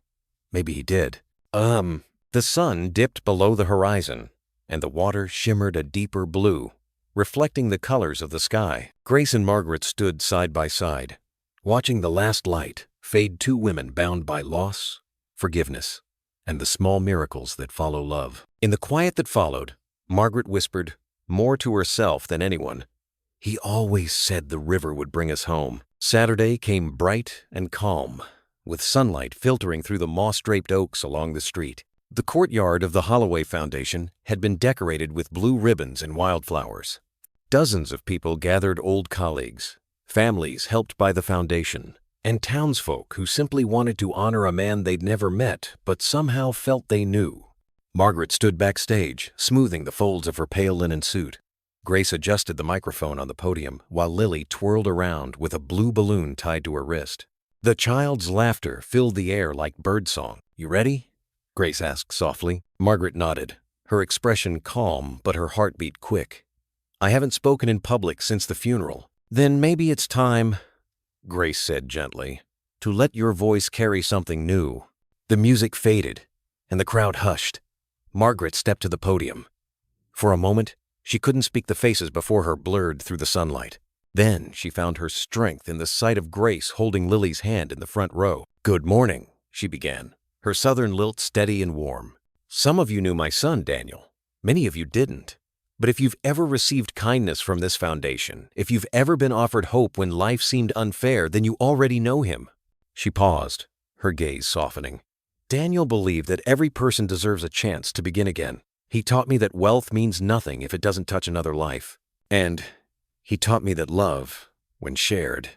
[SPEAKER 1] "Maybe he did." The sun dipped below the horizon, and the water shimmered a deeper blue, reflecting the colors of the sky. Grace and Margaret stood side by side, watching the last light fade. Two women bound by loss, forgiveness, and the small miracles that follow love. In the quiet that followed, Margaret whispered, more to herself than anyone, "He always said the river would bring us home." Saturday came bright and calm, with sunlight filtering through the moss-draped oaks along the street. The courtyard of the Holloway Foundation had been decorated with blue ribbons and wildflowers. Dozens of people gathered, old colleagues, families helped by the foundation, and townsfolk who simply wanted to honor a man they'd never met but somehow felt they knew. Margaret stood backstage, smoothing the folds of her pale linen suit. Grace adjusted the microphone on the podium while Lily twirled around with a blue balloon tied to her wrist. The child's laughter filled the air like birdsong. "You ready?" Grace asked softly. Margaret nodded, her expression calm but her heartbeat quick. "I haven't spoken in public since the funeral." "Then maybe it's time," Grace said gently, "to let your voice carry something new." The music faded, and the crowd hushed. Margaret stepped to the podium. For a moment, she couldn't speak. The faces before her blurred through the sunlight. Then she found her strength in the sight of Grace holding Lily's hand in the front row. "Good morning," she began, her southern lilt steady and warm. "Some of you knew my son, Daniel. Many of you didn't. But if you've ever received kindness from this foundation, if you've ever been offered hope when life seemed unfair, then you already know him." She paused, her gaze softening. "Daniel believed that every person deserves a chance to begin again. He taught me that wealth means nothing if it doesn't touch another life. And he taught me that love, when shared,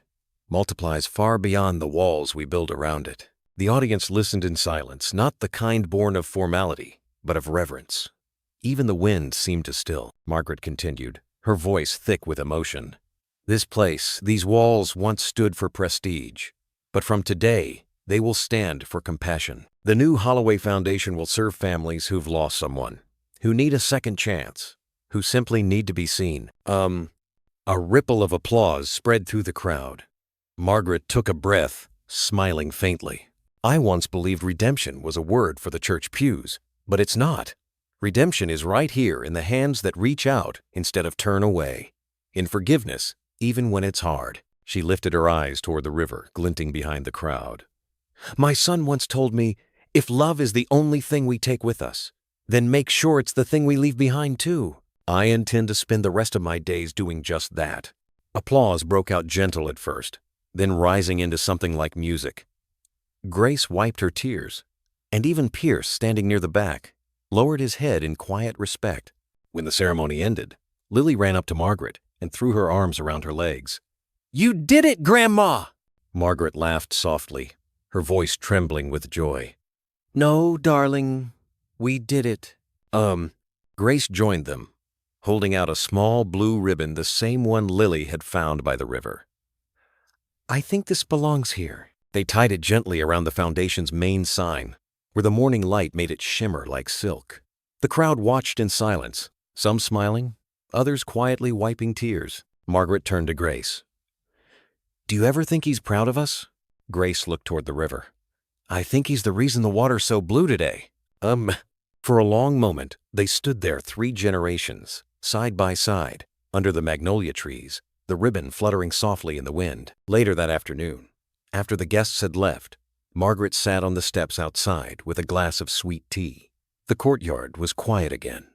[SPEAKER 1] multiplies far beyond the walls we build around it." The audience listened in silence, not the kind born of formality, but of reverence. Even the wind seemed to still. Margaret continued, her voice thick with emotion. "This place, these walls once stood for prestige, but from today, they will stand for compassion. The new Holloway Foundation will serve families who've lost someone, who need a second chance, who simply need to be seen." A ripple of applause spread through the crowd. Margaret took a breath, smiling faintly. "I once believed redemption was a word for the church pews, but it's not. Redemption is right here in the hands that reach out instead of turn away. In forgiveness, even when it's hard." She lifted her eyes toward the river, glinting behind the crowd. "My son once told me, if love is the only thing we take with us, then make sure it's the thing we leave behind too." I intend to spend the rest of my days doing just that." Applause broke out, gentle at first, then rising into something like music. Grace wiped her tears, and even Pierce, standing near the back, lowered his head in quiet respect. When the ceremony ended, Lily ran up to Margaret and threw her arms around her legs. "You did it, Grandma!" Margaret laughed softly, her voice trembling with joy. "No, darling, we did it." Grace joined them, holding out a small blue ribbon, the same one Lily had found by the river. "I think this belongs here." They tied it gently around the foundation's main sign, where the morning light made it shimmer like silk. The crowd watched in silence, some smiling, others quietly wiping tears. Margaret turned to Grace. "Do you ever think he's proud of us?" Grace looked toward the river. "I think he's the reason the water's so blue today." For a long moment, they stood there, 3 generations, side by side, under the magnolia trees, the ribbon fluttering softly in the wind. Later that afternoon, after the guests had left, Margaret sat on the steps outside with a glass of sweet tea. The courtyard was quiet again,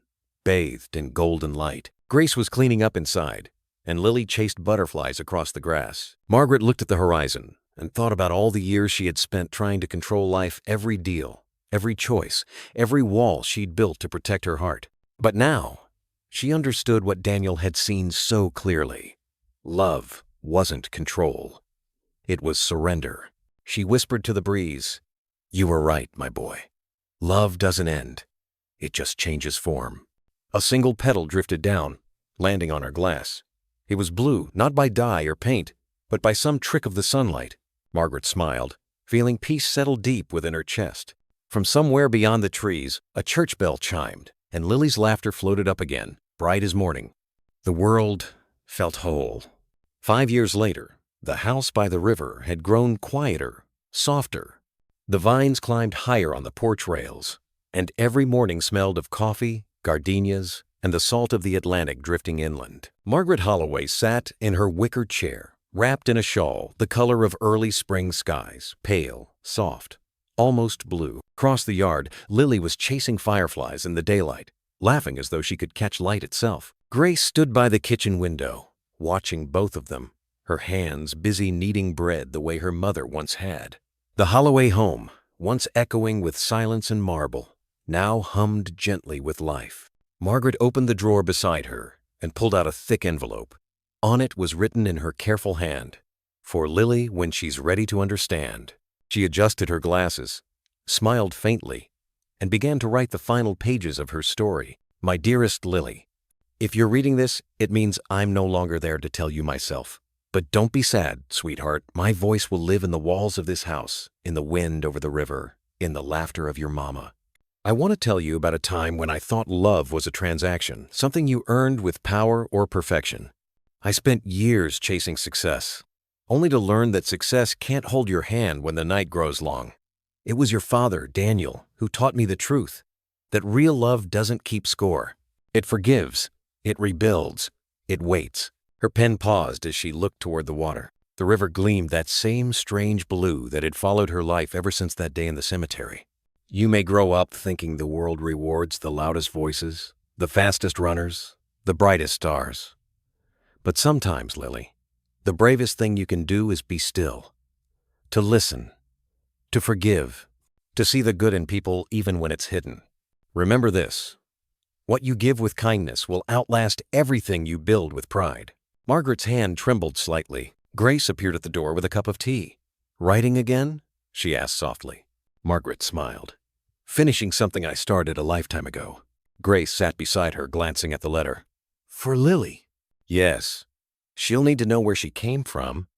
[SPEAKER 1] bathed in golden light. Grace was cleaning up inside, and Lily chased butterflies across the grass. Margaret looked at the horizon and thought about all the years she had spent trying to control life, every deal, every choice, every wall she'd built to protect her heart. But now, she understood what Daniel had seen so clearly. Love wasn't control. It was surrender. She whispered to the breeze, "You were right, my boy. Love doesn't end. It just changes form." A single petal drifted down, landing on her glass. It was blue, not by dye or paint, but by some trick of the sunlight. Margaret smiled, feeling peace settle deep within her chest. From somewhere beyond the trees, a church bell chimed, and Lily's laughter floated up again, bright as morning. The world felt whole. 5 years later, the house by the river had grown quieter, softer. The vines climbed higher on the porch rails, and every morning smelled of coffee, gardenias, and the salt of the Atlantic drifting inland. Margaret Holloway sat in her wicker chair, wrapped in a shawl the color of early spring skies, pale, soft, almost blue. Across the yard, Lily was chasing fireflies in the daylight, laughing as though she could catch light itself. Grace stood by the kitchen window, watching both of them, her hands busy kneading bread the way her mother once had. The Holloway home, once echoing with silence and marble, now hummed gently with life. Margaret opened the drawer beside her and pulled out a thick envelope. On it was written in her careful hand, "For Lily when she's ready to understand." She adjusted her glasses, smiled faintly, and began to write the final pages of her story. "My dearest Lily, if you're reading this, it means I'm no longer there to tell you myself. But don't be sad, sweetheart. My voice will live in the walls of this house, in the wind over the river, in the laughter of your mama. I want to tell you about a time when I thought love was a transaction, something you earned with power or perfection. I spent years chasing success, only to learn that success can't hold your hand when the night grows long. It was your father, Daniel, who taught me the truth, that real love doesn't keep score. It forgives, it rebuilds, it waits." Her pen paused as she looked toward the water. The river gleamed that same strange blue that had followed her life ever since that day in the cemetery. You may grow up thinking the world rewards the loudest voices, the fastest runners, the brightest stars. But sometimes, Lily, the bravest thing you can do is be still, to listen, to forgive, to see the good in people even when it's hidden. Remember this: what you give with kindness will outlast everything you build with pride. Margaret's hand trembled slightly. Grace appeared at the door with a cup of tea. "Writing again?" she asked softly. Margaret smiled. "Finishing something I started a lifetime ago." Grace sat beside her, glancing at the letter. "For Lily?" "Yes. She'll need to know where she came from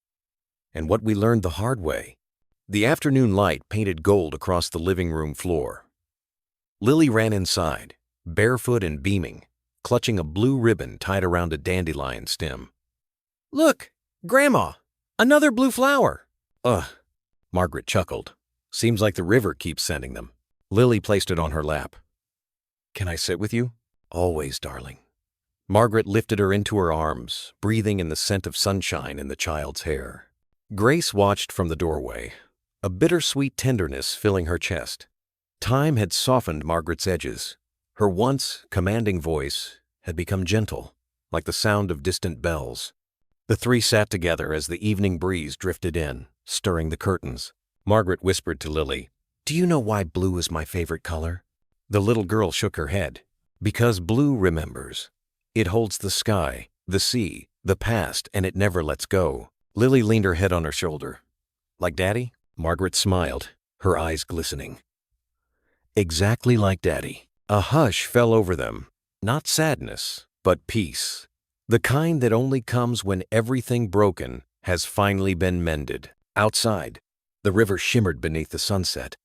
[SPEAKER 1] and what we learned the hard way." The afternoon light painted gold across the living room floor. Lily ran inside, barefoot and beaming, clutching a blue ribbon tied around a dandelion stem. "Look, Grandma! Another blue flower!" "Ugh," Margaret chuckled. "Seems like the river keeps sending them." Lily placed it on her lap. "Can I sit with you?" "Always, darling." Margaret lifted her into her arms, breathing in the scent of sunshine in the child's hair. Grace watched from the doorway, a bittersweet tenderness filling her chest. Time had softened Margaret's edges. Her once commanding voice had become gentle, like the sound of distant bells. The three sat together as the evening breeze drifted in, stirring the curtains. Margaret whispered to Lily, "Do you know why blue is my favorite color?" The little girl shook her head. "Because blue remembers. It holds the sky, the sea, the past, and it never lets go." Lily leaned her head on her shoulder. "Like Daddy?" Margaret smiled, her eyes glistening. "Exactly like Daddy." A hush fell over them, not sadness, but peace. The kind that only comes when everything broken has finally been mended. Outside, the river shimmered beneath the sunset,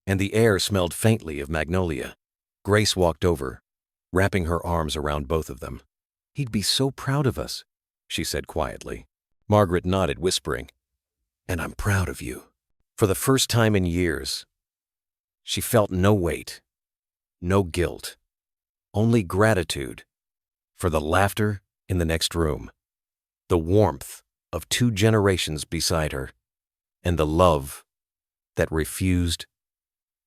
[SPEAKER 1] and the air smelled faintly of magnolia. Grace walked over, wrapping her arms around both of them. "He'd be so proud of us," she said quietly. Margaret nodded, whispering, "And I'm proud of you." For the first time in years, she felt no weight, no guilt, only gratitude for the laughter in the next room, the warmth of 2 generations beside her, and the love that refused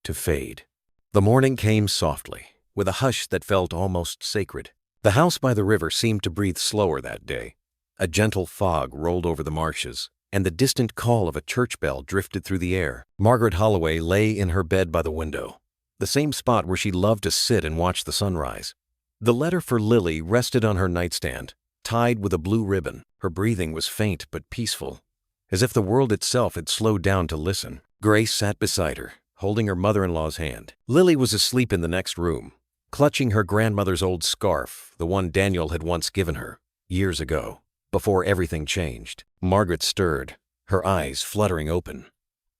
[SPEAKER 1] to fade. The morning came softly, with a hush that felt almost sacred. The house by the river seemed to breathe slower that day. A gentle fog rolled over the marshes, and the distant call of a church bell drifted through the air. Margaret Holloway lay in her bed by the window, the same spot where she loved to sit and watch the sunrise. The letter for Lily rested on her nightstand, tied with a blue ribbon. Her breathing was faint but peaceful, as if the world itself had slowed down to listen. Grace sat beside her, holding her mother-in-law's hand. Lily was asleep in the next room, clutching her grandmother's old scarf, the one Daniel had once given her, years ago, before everything changed. Margaret stirred, her eyes fluttering open.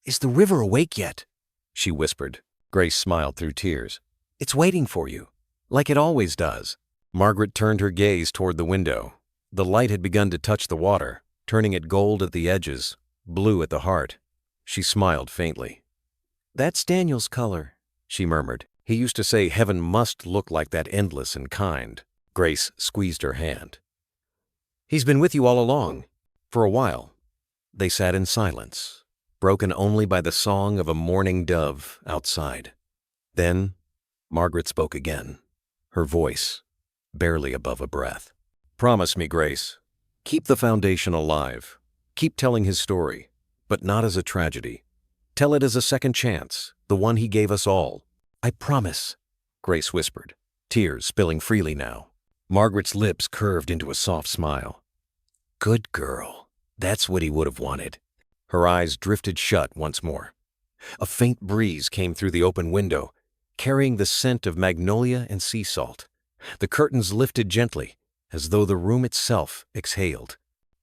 [SPEAKER 1] "Is the river awake yet?" she whispered. Grace smiled through tears. "It's waiting for you, like it always does." Margaret turned her gaze toward the window. The light had begun to touch the water, turning it gold at the edges, blue at the heart. She smiled faintly. "That's Daniel's color," she murmured. "He used to say heaven must look like that, endless and kind." Grace squeezed her hand. "He's been with you all along." For a while, they sat in silence, broken only by the song of a mourning dove outside. Then Margaret spoke again, her voice barely above a breath. "Promise me, Grace. Keep the foundation alive. Keep telling his story, but not as a tragedy. Tell it as a second chance, the one he gave us all." "I promise," Grace whispered, tears spilling freely now. Margaret's lips curved into a soft smile. "Good girl. That's what he would have wanted." Her eyes drifted shut once more. A faint breeze came through the open window, carrying the scent of magnolia and sea salt. The curtains lifted gently, as though the room itself exhaled.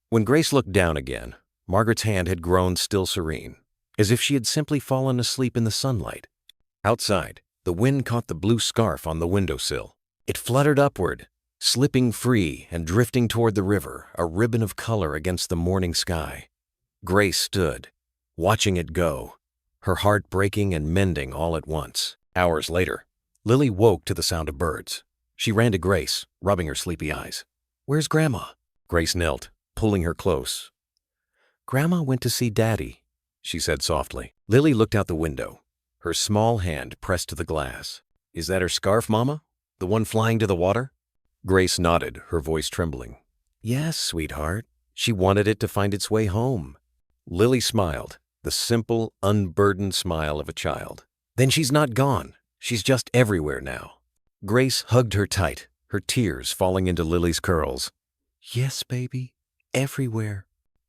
[SPEAKER 1] When Grace looked down again, Margaret's hand had grown still serene, as if she had simply fallen asleep in the sunlight. Outside, the wind caught the blue scarf on the windowsill. It fluttered upward, slipping free and drifting toward the river, a ribbon of color against the morning sky. Grace stood, watching it go, her heart breaking and mending all at once. Hours later, Lily woke to the sound of birds. She ran to Grace, rubbing her sleepy eyes. "Where's Grandma?" Grace knelt, pulling her close. "Grandma went to see Daddy," she said softly. Lily looked out the window, her small hand pressed to the glass. "Is that her scarf, Mama? The one flying to the water?" Grace nodded, her voice trembling. "Yes, sweetheart. She wanted it to find its way home." Lily smiled, the simple, unburdened smile of a child. "Then she's not gone. She's just everywhere now." Grace hugged her tight, her tears falling into Lily's curls. "Yes, baby, everywhere."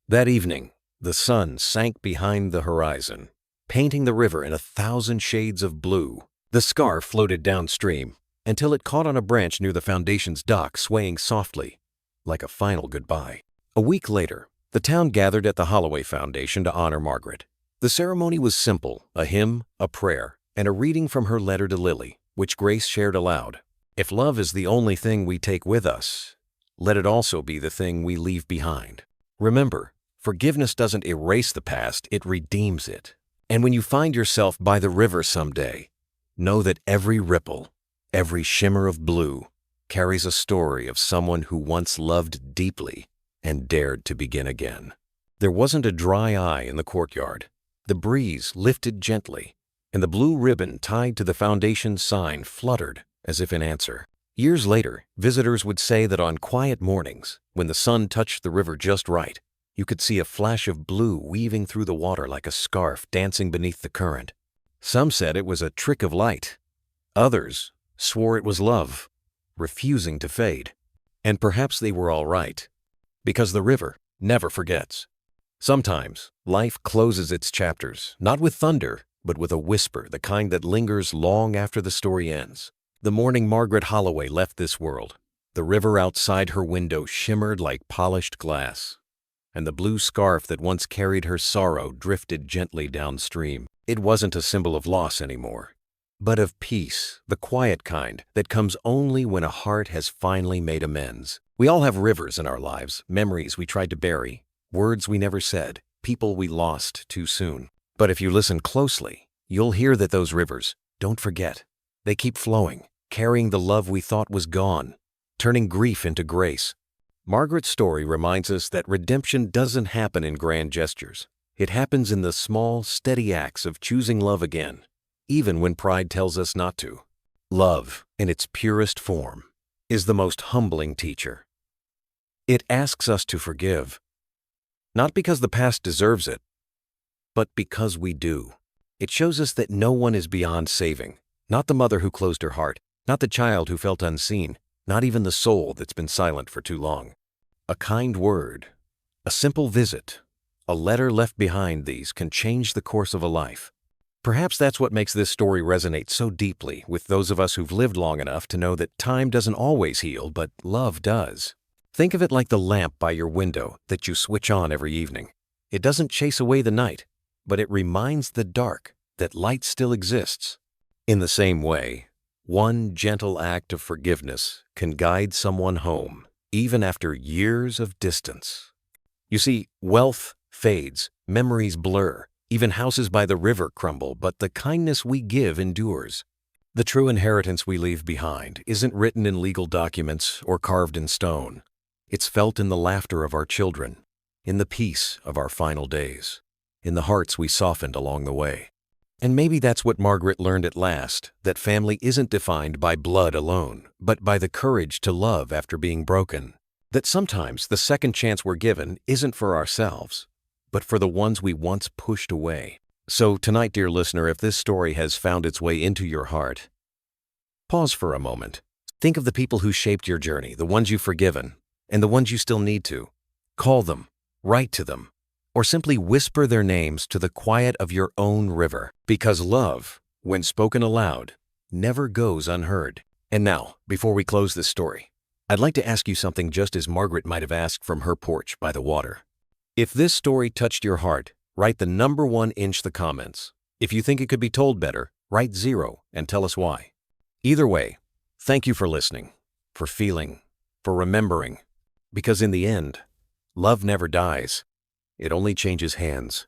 [SPEAKER 1] That evening, the sun sank behind the horizon, painting the river in 1,000 shades of blue. The scarf floated downstream until it caught on a branch near the foundation's dock, swaying softly, like a final goodbye. A week later, the town gathered at the Holloway Foundation to honor Margaret. The ceremony was simple, a hymn, a prayer, and a reading from her letter to Lily, which Grace shared aloud. "If love is the only thing we take with us, let it also be the thing we leave behind. Remember, forgiveness doesn't erase the past, it redeems it. And when you find yourself by the river someday, know that every ripple, every shimmer of blue, carries a story of someone who once loved deeply and dared to begin again." There wasn't a dry eye in the courtyard. The breeze lifted gently, and the blue ribbon tied to the foundation sign fluttered as if in answer. Years later, visitors would say that on quiet mornings, when the sun touched the river just right, you could see a flash of blue weaving through the water like a scarf dancing beneath the current. Some said it was a trick of light. Others swore it was love, refusing to fade. And perhaps they were all right, because the river never forgets. Sometimes, life closes its chapters, not with thunder, but with a whisper, the kind that lingers long after the story ends. The morning Margaret Holloway left this world, the river outside her window shimmered like polished glass, and the blue scarf that once carried her sorrow drifted gently downstream. It wasn't a symbol of loss anymore, but of peace, the quiet kind that comes only when a heart has finally made amends. We all have rivers in our lives, memories we tried to bury, words we never said, people we lost too soon. But if you listen closely, you'll hear that those rivers don't forget. They keep flowing, carrying the love we thought was gone, turning grief into grace. Margaret's story reminds us that redemption doesn't happen in grand gestures. It happens in the small, steady acts of choosing love again, even when pride tells us not to. Love, in its purest form, is the most humbling teacher. It asks us to forgive, not because the past deserves it, but because we do. It shows us that no one is beyond saving, not the mother who closed her heart, not the child who felt unseen, not even the soul that's been silent for too long. A kind word, a simple visit, a letter left behind, these can change the course of a life. Perhaps that's what makes this story resonate so deeply with those of us who've lived long enough to know that time doesn't always heal, but love does. Think of it like the lamp by your window that you switch on every evening. It doesn't chase away the night, but it reminds the dark that light still exists. In the same way, one gentle act of forgiveness can guide someone home, even after years of distance. You see, wealth fades, memories blur, even houses by the river crumble, but the kindness we give endures. The true inheritance we leave behind isn't written in legal documents or carved in stone. It's felt in the laughter of our children, in the peace of our final days. in the hearts we softened along the way. And maybe that's what Margaret learned at last, that family isn't defined by blood alone, but by the courage to love after being broken. That sometimes the second chance we're given isn't for ourselves, but for the ones we once pushed away. So tonight, dear listener, if this story has found its way into your heart, pause for a moment. Think of the people who shaped your journey, the ones you've forgiven, and the ones you still need to. Call them, write to them, or simply whisper their names to the quiet of your own river. Because love, when spoken aloud, never goes unheard. And now, before we close this story, I'd like to ask you something just as Margaret might have asked from her porch by the water. If this story touched your heart, write the number 1 in the comments. If you think it could be told better, write 0 and tell us why. Either way, thank you for listening, for feeling, for remembering. Because in the end, love never dies. It only changes hands.